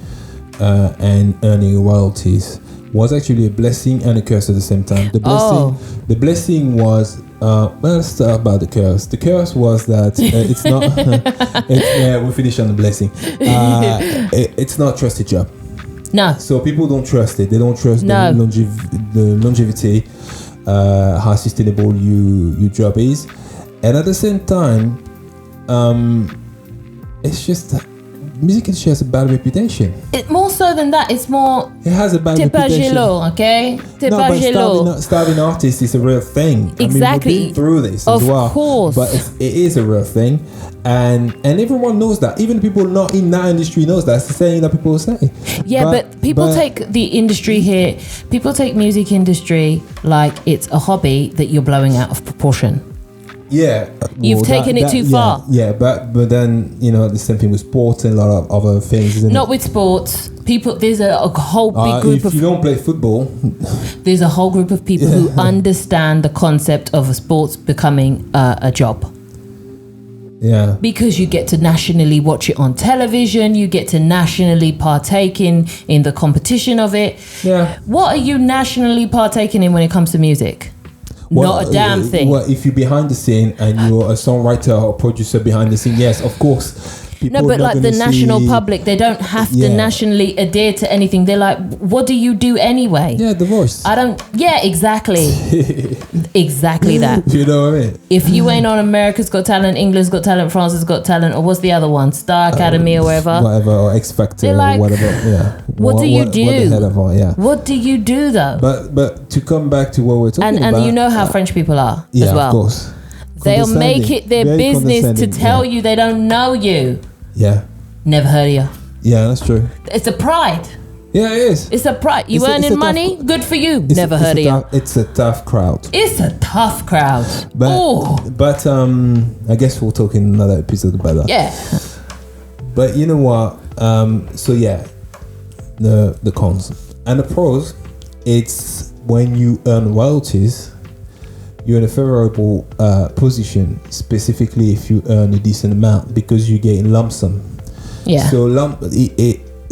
and earning royalties was actually a blessing and a curse at the same time. The blessing was let's start about the curse. The curse was that it's not. We finish on the blessing. It's not a trusted job. No. So people don't trust it. They don't trust the longevity, how sustainable your job is, and at the same time, it's just music industry has a bad reputation. More so than that, it's more. It has a bad reputation. Okay? Starving artist is a real thing. Exactly. I mean, we've been through this as well. Of course. But it is a real thing. And everyone knows that. Even people not in that industry knows that. It's the saying that people say. Yeah, but people take the industry here, people take music industry like it's a hobby that you're blowing out of proportion. Yeah. You've taken it too far. Yeah, but then, the same thing with sports and a lot of other things, isn't Not with sports. People, there's a whole big group if you don't play football. There's a whole group of people who understand the concept of sports becoming a job. Yeah. Because you get to nationally watch it on television, you get to nationally partake in the competition of it. Yeah. What are you nationally partaking in when it comes to music? Not a damn thing. Well, if you're behind the scene and you're a songwriter or producer behind the scene, yes, of course. No, but like the national public, they don't have to nationally adhere to anything. They're like, what do you do anyway? Yeah, The Voice. Yeah, exactly. Exactly that. You know what I mean? If you ain't on America's Got Talent, England's Got Talent, France's Got Talent, or what's the other one? Star Academy or whatever. Whatever, or X Factor or like, whatever. Yeah. What do you do? What the hell of, yeah. What do you do though? But to come back to what we're talking about. And you know how French people are as well. Yeah, of course. They'll make it their business to tell you they don't know you. Yeah. Never heard of you. Yeah, that's true. It's a pride. Yeah, it is. It's a pride. You earning money? Good for you. Never heard of you. It's a tough crowd. It's a tough crowd. But I guess we'll talk in another episode about that. Yeah. But you know what? So yeah, the cons and the pros. It's when you earn royalties, you're in a favorable position. Specifically, if you earn a decent amount because you get lump sum. Yeah. So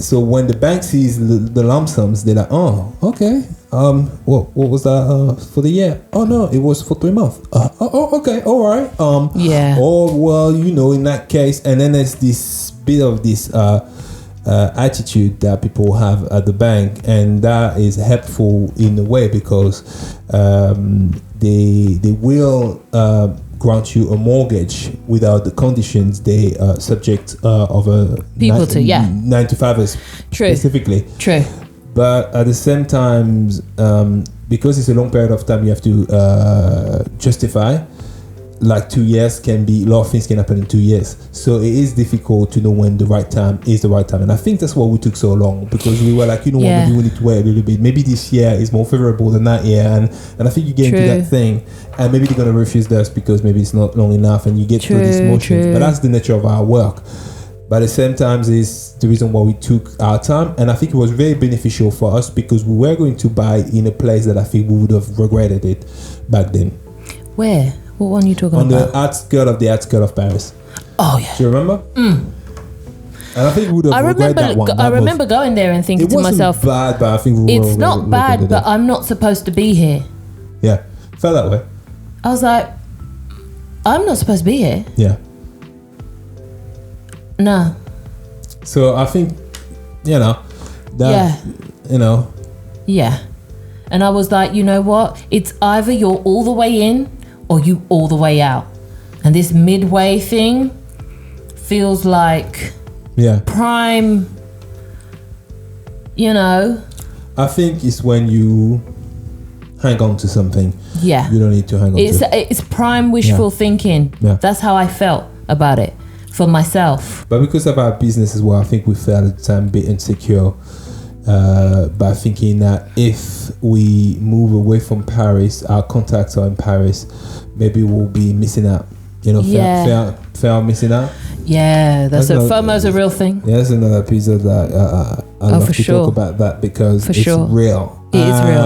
So when the bank sees the lump sums, they're like, oh, okay. What was that for the year? Oh no, it was for 3 months. Okay, all right. Yeah. Oh well, in that case, and then there's this bit of this attitude that people have at the bank, and that is helpful in a way because they will grant you a mortgage without the conditions they subject of a people 9 to 5ers specifically. True. But at the same time, because it's a long period of time, you have to justify. Like 2 years can be, a lot of things can happen in 2 years. So it is difficult to know when the right time is the right time. And I think that's why we took so long, because we were like, what, maybe we need to wait a little bit. Maybe this year is more favorable than that year. And I think you get into that thing, and maybe they're going to refuse us because maybe it's not long enough, and you get through these motions. But that's the nature of our work. But at the same time, is the reason why we took our time. And I think it was very beneficial for us because we were going to buy in a place that I think we would have regretted it back then. Where? What one are you talking about? On the outskirts of Paris. Oh yeah. Do you remember? And I think we would have regretted that one. I remember going there and thinking to myself, it wasn't bad, but I think we it's not bad, but I'm not supposed to be here. Yeah, felt that way. I was like, I'm not supposed to be here. Yeah. No. So I think, that, Yeah. And I was like, you know what? It's either you're all the way in or you all the way out. And this midway thing feels like prime, I think it's when you hang on to something. Yeah. You don't need to hang on to it. It's prime wishful thinking. Yeah. That's how I felt about it for myself. But because of our business as well, I think we felt at the time a bit insecure by thinking that if we move away from Paris, our contacts are in Paris, maybe we'll be missing out. Fair missing out. Yeah, FOMO's a real thing. Yeah, that's another episode that I love to talk about that because it's real. It is real.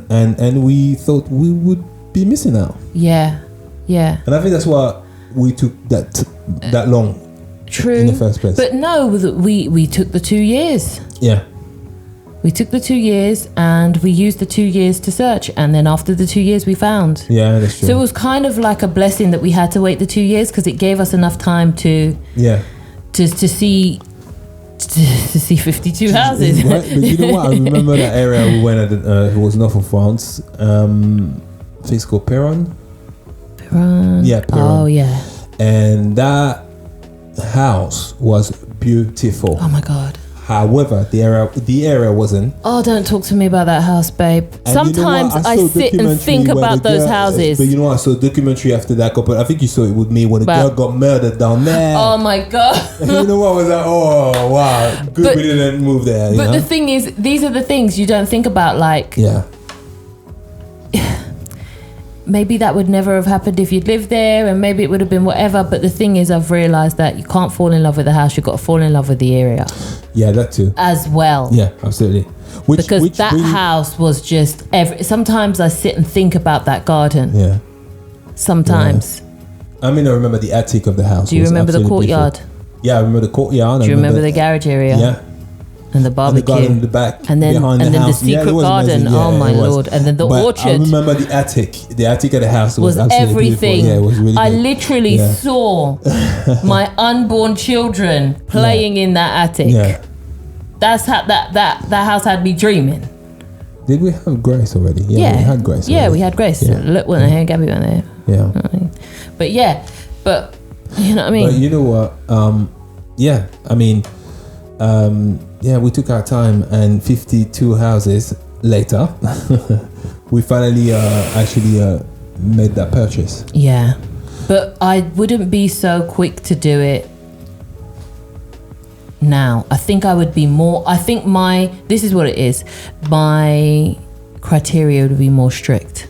And we thought we would be missing out. Yeah. And I think that's why we took that long. True. In the first place. But no, we took the 2 years. Yeah. We took the 2 years and we used the 2 years to search. And then after the 2 years, we found. Yeah, that's true. So it was kind of like a blessing that we had to wait the 2 years because it gave us enough time to see 52 houses. Right? But you know what? I remember that area we went at. It was north of France. I think it's called Perron. Perron. Yeah, Perron. Oh yeah. And that house was beautiful. Oh my God. However, the area wasn't. Oh, don't talk to me about that house, babe. And sometimes I sit and think about those houses. But you know what? I saw a documentary after that couple. I think you saw it with me when a girl got murdered down there. Oh my God. You know what? I was like, oh wow, good we didn't move there. But the thing is, these are the things you don't think about. Like, maybe that would never have happened if you'd lived there, and maybe it would have been whatever. But the thing is, I've realised that you can't fall in love with the house. You've got to fall in love with the area. Yeah, that too. As well. Yeah, absolutely. Because that house was just sometimes I sit and think about that garden. Yeah. Sometimes. Yeah. I mean, I remember the attic of the house. Do you remember the courtyard? Beautiful. Yeah, I remember the courtyard. Do you remember the garage area? Yeah. And the barbecue. And the garden in the back. And then the secret garden. Yeah, oh my Lord. And then the orchard. I remember the attic. The attic of the house was everything. Yeah, it was really I good. literally saw my unborn children playing in that attic. Yeah. That's how that house had me dreaming. Did we have Grace already? Yeah. We had Grace already. Yeah, we had Grace. Yeah. Look, went there, Gabby went there. Yeah. But you know what I mean? But you know what? We took our time, and 52 houses later, we finally made that purchase. Yeah. But I wouldn't be so quick to do it now. I think I would be more, this is what it is. My criteria would be more strict.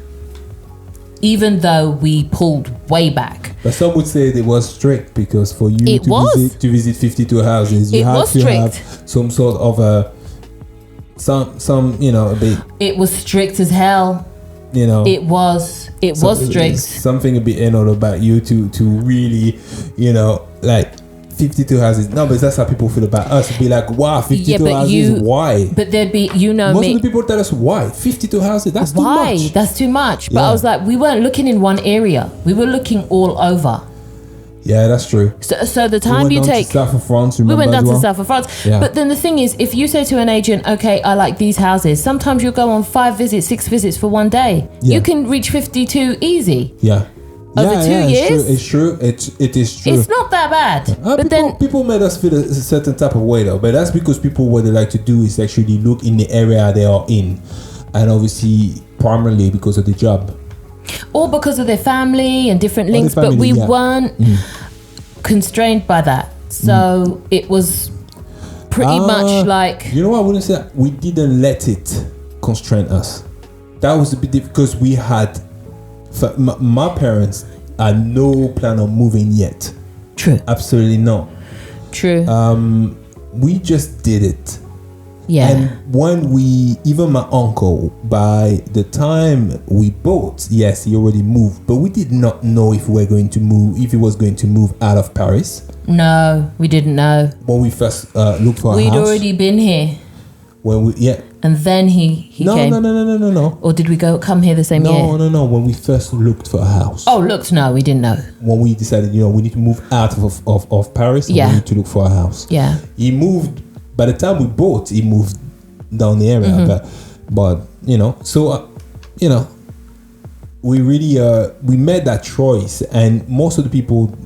Even though we pulled way back. But some would say it was strict because for you to visit 52 houses, you had to have some sort of a bit. It was strict as hell. You know, it was strict. Something a bit about you to really, like 52 houses. No, but that's how people feel about us. It'd be like, wow, 52 houses. Why? But there'd be, most of the people tell us why 52 houses. That's too much. That's too much. But I was like, we weren't looking in one area. We were looking all over. Yeah, that's true. So the time you take. South of France. We went down to south of France. Yeah. But then the thing is, if you say to an agent, okay, I like these houses, sometimes you'll go on 5 visits, 6 visits for one day. Yeah. You can reach 52 easy. Yeah. Over 2 years. It's true. It is true. It's not that bad. But people made us feel a certain type of way though. But that's because people, what they like to do is actually look in the area they are in, and obviously primarily because of the job, or because of their family and different links. But we weren't constrained by that, so it was pretty much like. You know what I wouldn't say? We didn't let it constrain us. That was a bit because we had. My parents had no plan on moving yet. True. Absolutely not. True. We just did it. Yeah. And when even my uncle, by the time we bought, yes, he already moved, but we did not know if he was going to move out of Paris. No, we didn't know. When we first looked for a house. We'd already been here. And then he came. No. Or did we come here the same year? No. When we first looked for a house. Oh, no, we didn't know. When we decided, we need to move out of Paris, and we need to look for a house. Yeah. He moved. By the time we bought, he moved down the area. Mm-hmm. But we really we made that choice, and most of the people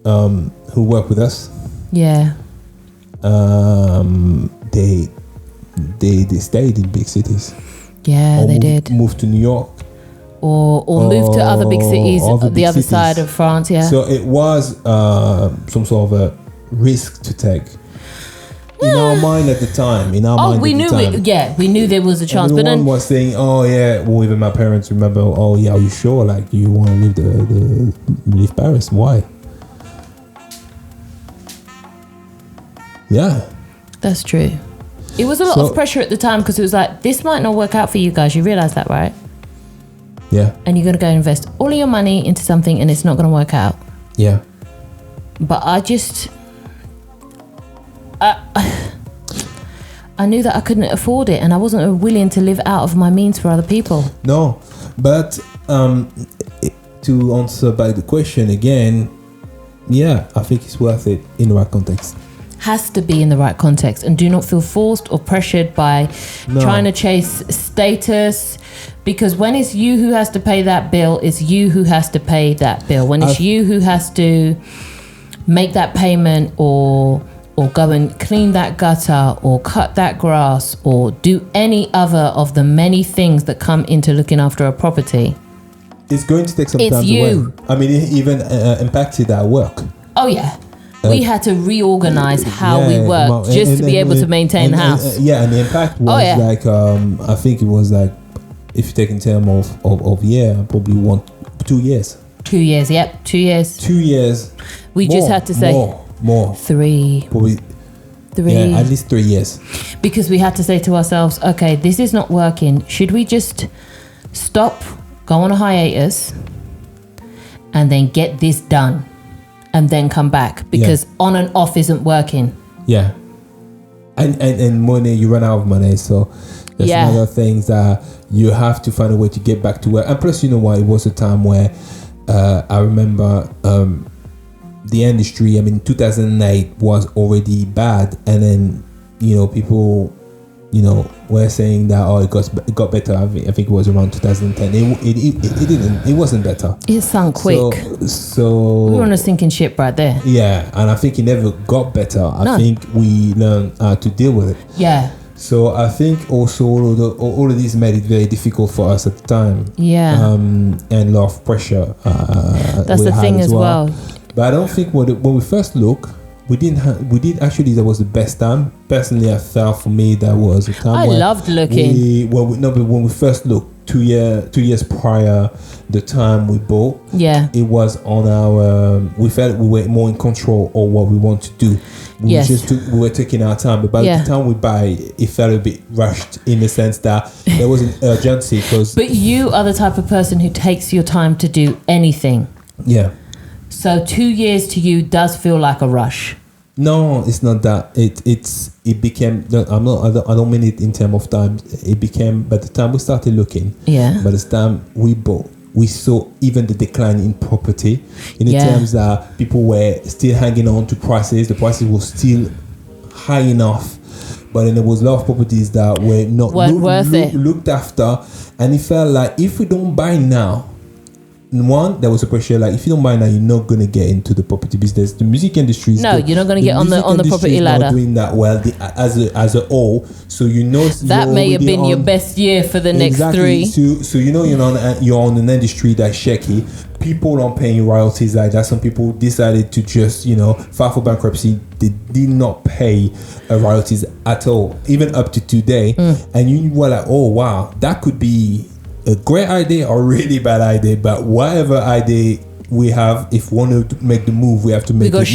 who work with us, yeah, they stayed in big cities. Yeah, they did. Moved to New York. Or moved to other big cities, the other side of France, yeah. So it was some sort of a risk to take. In our mind at the time. We knew there was a chance. But then was saying, even my parents remember, are you sure? Like, you want to leave Paris? Why? Yeah. That's true. It was a lot of pressure at the time because it was like, this might not work out for you guys. You realize that, right? Yeah. And you're going to go invest all of your money into something and it's not going to work out. Yeah. But I I knew that I couldn't afford it, and I wasn't willing to live out of my means for other people. No, but to answer back the question again, yeah, I think it's worth it in the right context. Has to be in the right context, and do not feel forced or pressured by trying to chase status, because when it's you who has to pay that bill, it's you who has to pay that bill. When it's you who has to make that payment or go and clean that gutter or cut that grass or do any other of the many things that come into looking after a property, it's going to take some it's time you. to work. I mean, it even impacted our work. Oh yeah. We had to reorganize how we worked just to be able to maintain the house. And the impact was like, I think it was like, if you take in terms of year, probably 2 years. 2 years, yep, 2 years. 2 years. We just had to say more. 3. Probably 3. Yeah, at least 3 years. Because we had to say to ourselves, okay, this is not working. Should we just stop, go on a hiatus, and then get this done? And then come back, because on and off isn't working. Yeah. And money, you run out of money. So there's other things that you have to find a way to get back to work. And plus, you know what, it was a time where I remember the industry, I mean, 2008 was already bad. And then, you know, people, you know, were saying that, it got better. I think it was around 2010. It didn't. It wasn't better. It sunk quick. So we were on a sinking ship right there. Yeah, and I think it never got better. I think we learned how to deal with it. Yeah. So I think also all of these made it very difficult for us at the time. Yeah. And a lot of pressure. That's the thing as well. But I don't think when we first look, we did actually. That was the best time. Personally, I felt for me that was a time. I loved looking. When we first looked 2 years prior, the time we bought. Yeah. It was on our. We felt we were more in control of what we want to do. We were taking our time, but by the time we buy, it felt a bit rushed in the sense that there was an urgency. But you are the type of person who takes your time to do anything. Yeah. So 2 years to you does feel like a rush. No, it's not that. It became. I don't mean it in terms of time. It became by the time we started looking. Yeah. By the time we bought, we saw even the decline in property. In the terms that people were still hanging on to prices. The prices were still high enough, but then there was a lot of properties that were not looked after, and it felt like if we don't buy now. One, there was a pressure like if you don't buy now, you're not gonna get into the property business. The music industry is you're not gonna get on the property ladder. Not doing that well as a whole. So you know that may have been your best year for the next 3. So you know you're on an industry that's shaky. People aren't paying royalties like that. Some people decided to just file for bankruptcy. They did not pay royalties at all, even up to today. And you were like, oh wow, that could be a great idea or really bad idea, but whatever idea we have, if we want to make the move, we have to make it. We have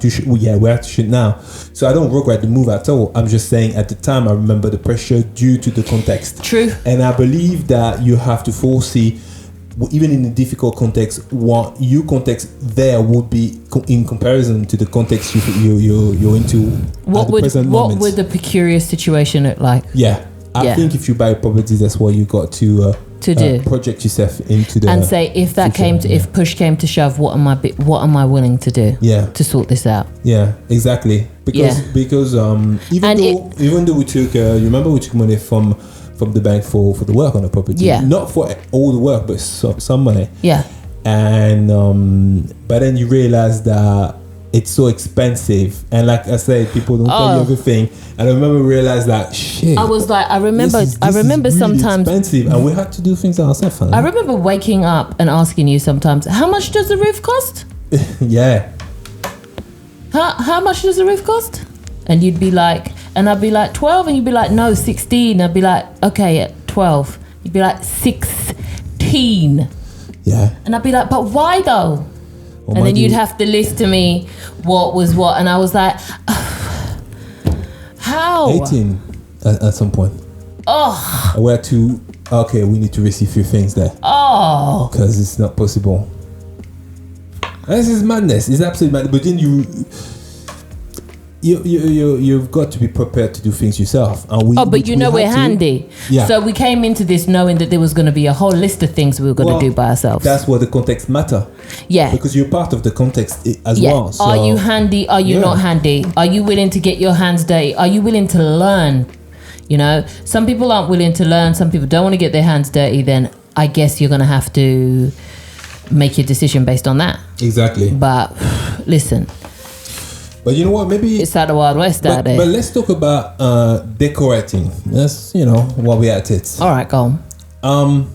to shoot now. So I don't regret the move at all. I'm just saying at the time I remember the pressure due to the context. True. And I believe that you have to foresee, even in a difficult context, what your context there would be in comparison to the context you're into. What would the precarious situation look like? Yeah. I think if you buy property, that's what you got to do. Project yourself into the and say if push came to shove, what am I willing to do? To sort this out. Yeah, exactly. Because even though we took you remember we took money from the bank for the work on the property. Yeah. Not for all the work, but some money. Yeah. And but then you realize that it's so expensive, and like I said, people don't pay you everything. And I remember realized that shit. I was like, I remember really sometimes expensive, and we had to do things ourselves. I remember waking up and asking you sometimes, how much does the roof cost? Yeah. How much does the roof cost? And you'd be like, and I'd be like 12, and you'd be like, no, 16. I'd be like, okay, at 12. You'd be like 16. Yeah. And I'd be like, but why though? And then you'd have to list to me what was what, and I was like, how? 18 at some point. Oh. We had to. Okay, we need to receive a few things there. Oh. Because it's not possible. This is madness. It's absolute madness. But then you've got to be prepared to do things yourself. And we're handy. Yeah. So we came into this knowing that there was going to be a whole list of things we were going to do by ourselves. That's where the context matter. Yeah. Because you're part of the context as well. So, are you handy? Are you not handy? Are you willing to get your hands dirty? Are you willing to learn? You know, some people aren't willing to learn. Some people don't want to get their hands dirty. Then I guess you're going to have to make your decision based on that. Exactly. But listen. But you know what? Maybe it's out the Wild West out there. But let's talk about decorating. That's while we're at it. All right, go on.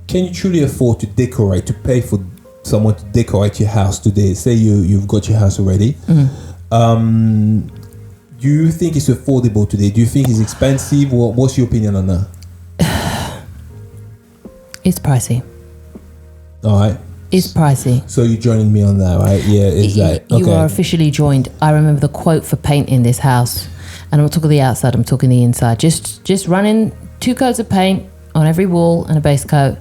Can you truly afford to decorate? To pay for someone to decorate your house today? Say you've got your house already. Mm-hmm. Do you think it's affordable today? Do you think it's expensive? What's your opinion on that? It's pricey. All right. It's pricey. So you're joining me on that, right? Yeah, it's like... Okay. You are officially joined. I remember the quote for painting this house. And I'm not talking the outside, I'm talking the inside. Just running 2 coats of paint on every wall and a base coat.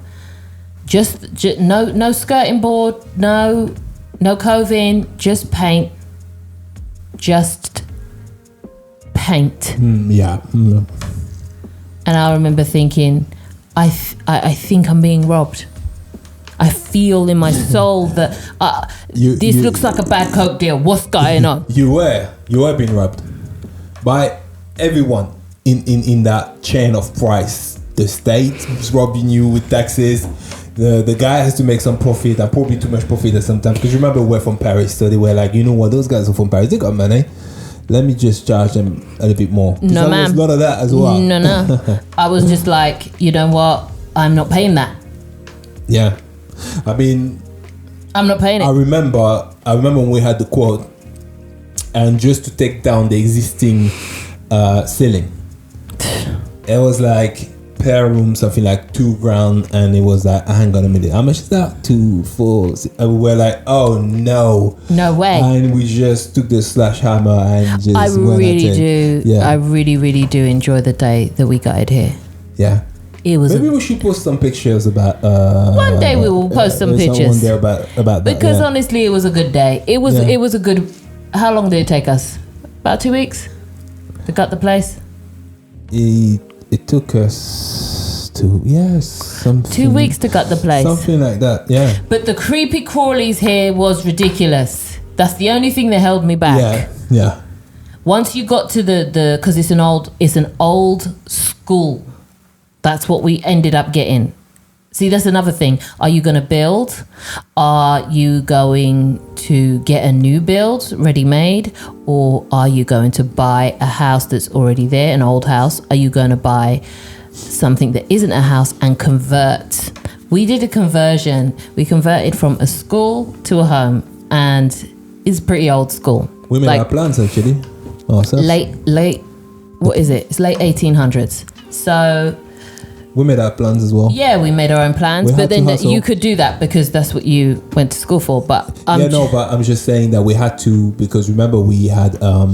Just no skirting board, no coving, just paint. Just paint. Yeah. Mm. And I remember thinking, I think I'm being robbed. I feel in my soul that this looks like a bad coke deal. What's going on? You were being robbed by everyone in that chain of price. The state is robbing you with taxes. The guy has to make some profit, and probably too much profit at some time. Because remember, we're from Paris, so they were like, you know what, those guys are from Paris, they got money. Let me just charge them a little bit more. No, ma'am. There's a lot of that as well. No. I was just like, you know what? I'm not paying that. Yeah. I mean, I'm not paying it. I remember when we had the quote, and just to take down the existing ceiling, it was like per room something like $2,000, and it was like, hang on a minute, how much is that? 2, 4, 6. And we were like, oh no way. And we just took the slash hammer and just I really do. Yeah. I really do enjoy the day that we got it here. Yeah. It was maybe we should post some pictures about one day we will post some pictures one day about that, because honestly it was a good day. It was a good. How long did it take us? About 2 weeks to gut the place. It took us 2 weeks to gut the place, something like that. Yeah, but the creepy crawlies here was ridiculous. That's the only thing that held me back. Yeah. Once you got to the because it's an old school. That's what we ended up getting. See, that's another thing. Are you going to build? Are you going to get a new build ready-made? Or are you going to buy a house that's already there, an old house? Are you going to buy something that isn't a house and convert? We did a conversion. We converted from a school to a home, and it's pretty old school. We made our plans actually. Late, what is it? It's late 1800s. So... we made our plans as well. Yeah, we made our own plans, but then you could do that because that's what you went to school for. But but I'm just saying that we had to, because remember we had a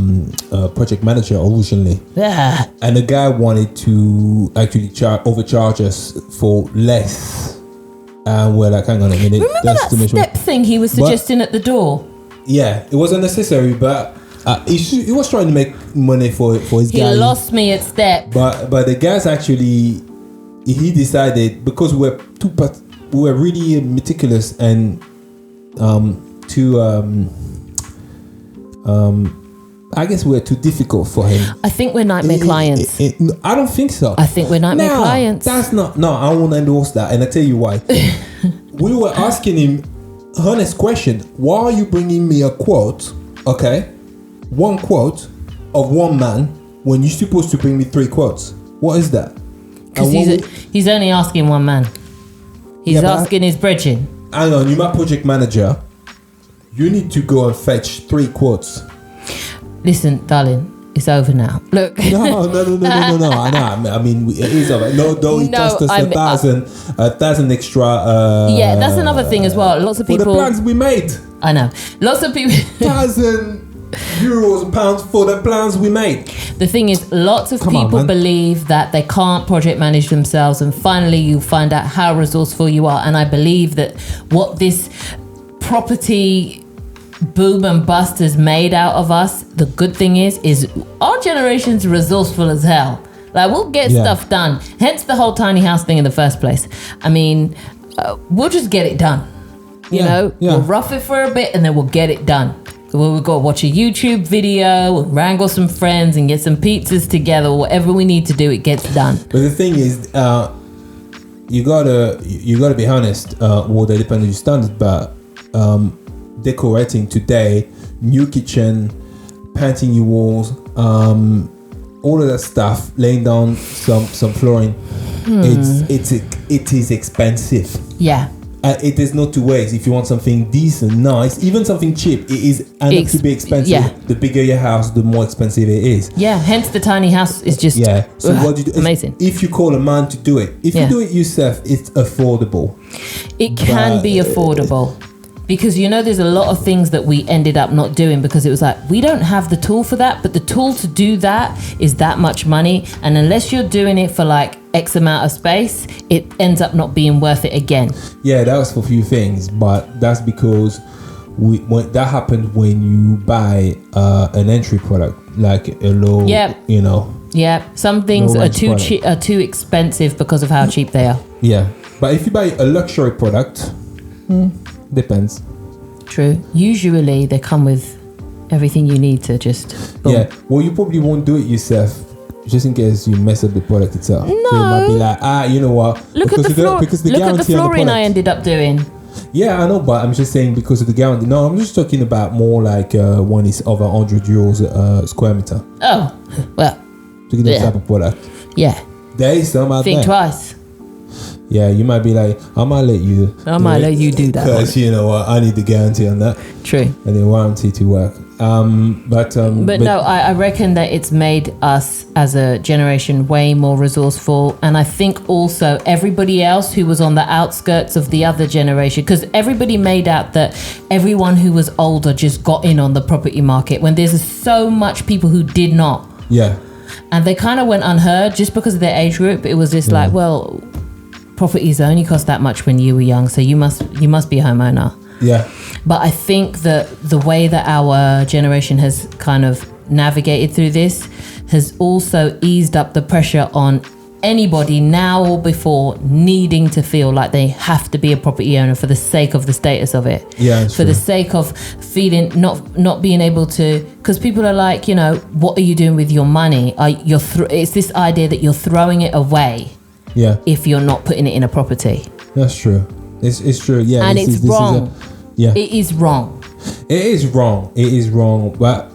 project manager originally. Yeah. And the guy wanted to actually overcharge us for less, and we're like, hang on a minute. Remember that's that step thing he was suggesting at the door? Yeah, it was unnecessary, but he was trying to make money for his guy. He lost me at step. But the guys actually. He decided, because we were really meticulous and I guess we're too difficult for him. I think we're nightmare clients. I don't think so. I think we're nightmare clients. That's not. No, I won't endorse that, and I tell you why. We were asking him honest question. Why are you bringing me a quote? Okay, one quote of one man when you're supposed to bring me 3 quotes. What is that? Because he's only asking one man. He's asking his brethren. Hang on, you're my project manager. You need to go and fetch 3 quotes. Listen, darling, it's over now. Look. No. I mean, it is over. No, it cost us $1,000 extra. Yeah, that's another thing as well. Lots of people. For the plans we made. I know. Lots of people. €1,000 pounds for the plans we made. The thing is, lots of people believe that they can't project manage themselves, and finally you find out how resourceful you are. And I believe that what this property boom and bust is made out of us, the good thing is our generation's resourceful as hell. Like, we'll get stuff done. Hence the whole tiny house thing in the first place. I mean, we'll just get it done. You know, we'll rough it for a bit and then we'll get it done. We'll go watch a YouTube video, we'll wrangle some friends and get some pizzas together. Whatever we need to do, it gets done. But the thing is, you gotta be honest. Well, they depend on your standard, but decorating today, new kitchen, painting your walls, all of that stuff, laying down some flooring, it is expensive. Yeah. It is not two ways. If you want something decent, nice, even something cheap, it is enough to be expensive. Yeah. The bigger your house, the more expensive it is. Yeah, hence the tiny house is just So what do you do? Amazing. If you call a man to do it, if you do it yourself, it's affordable. It can be affordable. Because, you know, there's a lot of things that we ended up not doing because it was like, we don't have the tool for that, but the tool to do that is that much money. And unless you're doing it for like X amount of space, it ends up not being worth it again. Yeah, that was for a few things, but that's because that happened when you buy an entry product, like a low, you know. Yeah, some things are too expensive because of how cheap they are. Yeah, but if you buy a luxury product, depends. True. Usually they come with everything you need to just boom. Yeah. Well, you probably won't do it yourself, just in case you mess up the product itself. No. So you might be like, you know what? Look at the flooring I ended up doing. Yeah, I know, but I'm just saying because of the guarantee. No, I'm just talking about more like one is over 100 euros square meter. Oh, well. To get that type of product. Yeah. There is some out there. Think twice. Yeah, you might be like, I might let you do that. Because, you know what, I need the guarantee on that. True. And the warranty to work. But no, I reckon that it's made us as a generation way more resourceful. And I think also everybody else who was on the outskirts of the other generation, because everybody made out that everyone who was older just got in on the property market when there's so much people who did not. Yeah. And they kind of went unheard just because of their age group. It was just like, well, properties only cost that much when you were young, so you must be a homeowner. Yeah. But I think that the way that our generation has kind of navigated through this has also eased up the pressure on anybody now or before needing to feel like they have to be a property owner for the sake of the status of it. Yeah, for the sake of feeling not being able to, because people are like, you know, what are you doing with your money? It's this idea that you're throwing it away. Yeah. If you're not putting it in a property. That's true. It's true. Yeah. And it's wrong. It is wrong. It is wrong. But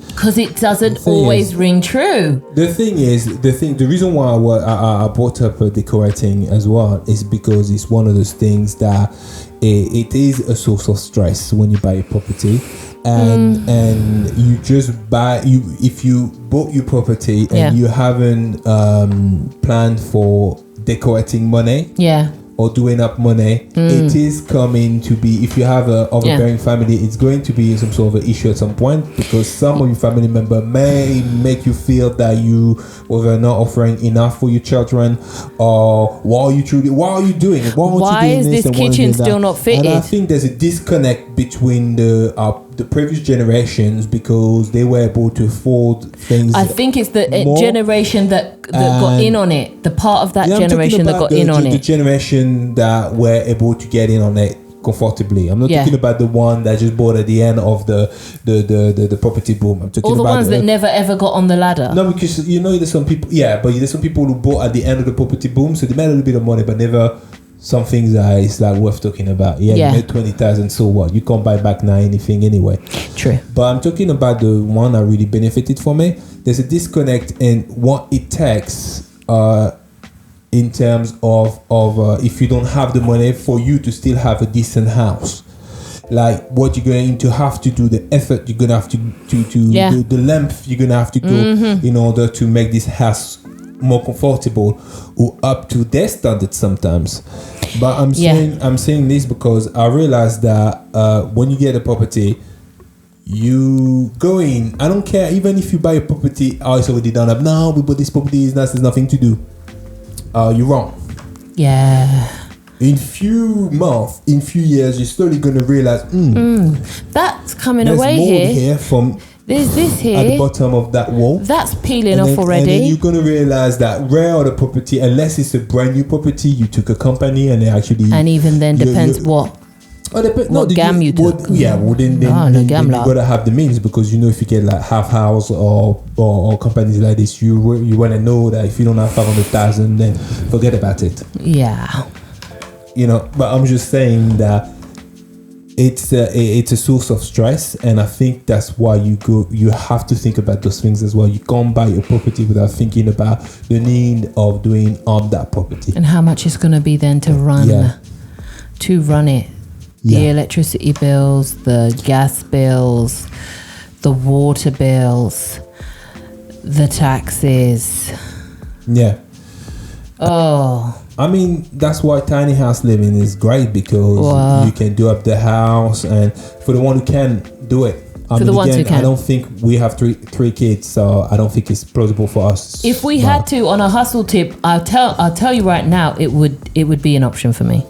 because it doesn't always ring true. The reason why I brought up decorating as well is because it's one of those things that it is a source of stress when you buy a property. And you just if you bought your property and you haven't planned for decorating money or doing up money, it is coming to be, if you have a overbearing family, it's going to be some sort of an issue at some point, because some of your family member may make you feel that you were not offering enough for your children, or why are you doing it? Why is this kitchen still not fitted? And I think there's a disconnect between the previous generations, because they were able to afford things. I think it's the generation that got in on it. The part of that generation that got in on it. The generation that were able to get in on it comfortably. I'm not talking about the one that just bought at the end of the property boom. I'm talking all the about ones that never ever got on the ladder. No, because you know there's some people. Yeah, but there's some people who bought at the end of the property boom, so they made a little bit of money, but never. Some things that is like worth talking about. You made 20,000, so what? You can't buy back now anything anyway. True. But I'm talking about the one that really benefited from it. There's a disconnect in what it takes in terms of if you don't have the money for you to still have a decent house. Like what you're going to have to do, the effort you're going to have to the length you're going to have to go in order to make this house more comfortable or up to their standards sometimes. But I'm saying this because I realized that when you get a property, you go in. I don't care, even if you buy a property, it's already done up. No, we bought this property, there's nothing to do. You're wrong. Yeah. in few months, in few years, you're slowly going to realize, that's coming there's away mold here. from There's this here. at the bottom of that wall. That's peeling And off already. And then you're going to realize that rare of the property, unless it's a brand new property, you took a company and they actually... And even then, depends what gam you took. Then you got to have the means, because you know, if you get like half house or companies like this, you want to know that if you don't have 500,000, then forget about it. Yeah. You know, but I'm just saying that it's a source of stress, and I think that's why you have to think about those things as well. You can't buy a property without thinking about the need of doing on that property and how much it's going to be then to run it. The electricity bills, the gas bills, the water bills, the taxes. Yeah. Oh. I mean, that's why tiny house living is great, because you can do up the house, and for the one who can do it. I don't think we have three kids, so I don't think it's plausible for us. If we had to, on a hustle tip, I'll tell you right now, it would be an option for me.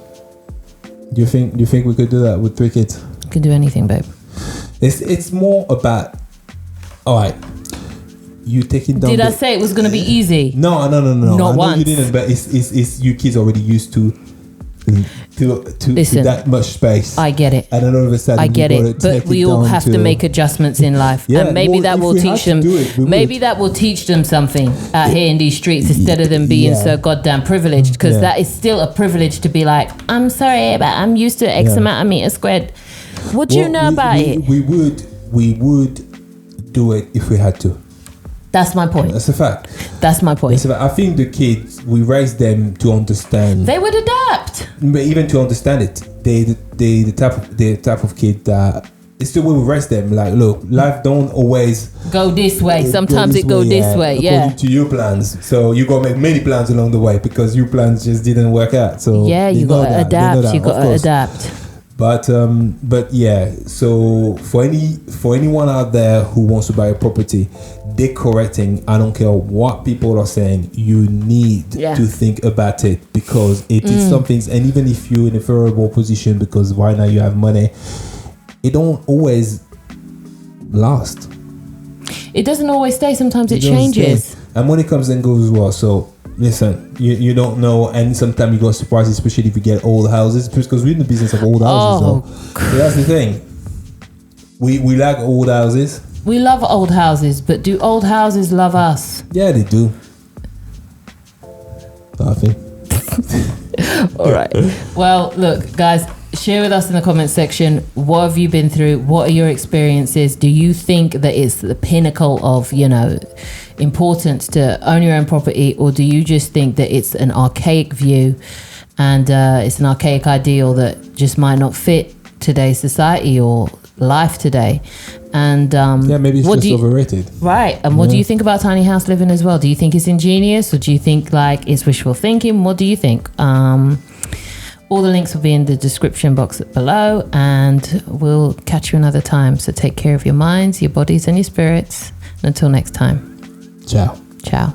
Do you think we could do that with 3 kids? You can do anything, babe. It's more about, all right, you taking down. Did I say it was going to be easy? No. Not once. You didn't, but it's you kids already used to Listen, that much space. I get it. And then all of a sudden, I get it. But we all have to make adjustments in life, and maybe that will teach them. Maybe that will teach them something out here in these streets, instead of them being so goddamn privileged. Because that is still a privilege to be like, I'm sorry, but I'm used to X amount of meters squared. What do you know about it? We would do it if we had to. That's my point. That's a fact. That's my point. I think the kids, we raise them to understand. They would adapt. But even to understand it, the type of kid that it's the way we raise them. Like, look, life don't always go this way. Sometimes it go this way. According to your plans. So you gotta make many plans along the way, because your plans just didn't work out. So you gotta adapt. You gotta adapt. But yeah, so for anyone out there who wants to buy a property, decorating, I don't care what people are saying, you need to think about it, because it is something. And even if you're in a favorable position, because right now you have money, it don't always last. It doesn't always stay. Sometimes it changes. And money comes and goes as well. So listen, you don't know, and sometimes you got surprised, especially if you get old houses, because we're in the business of old houses. So that's the thing. We like old houses. We love old houses, but do old houses love us? Yeah, they do. I think. All right. Well, look, guys, share with us in the comment section, what have you been through? What are your experiences? Do you think that it's the pinnacle of, importance to own your own property, or do you just think that it's an archaic view and it's an archaic ideal that just might not fit today's society or life today? And maybe it's just overrated, right? And what do you think about tiny house living as well? Do you think it's ingenious, or do you think like it's wishful thinking? What do you think? All the links will be in the description box below, and we'll catch you another time. So take care of your minds, your bodies, and your spirits. And until next time. Ciao. Ciao.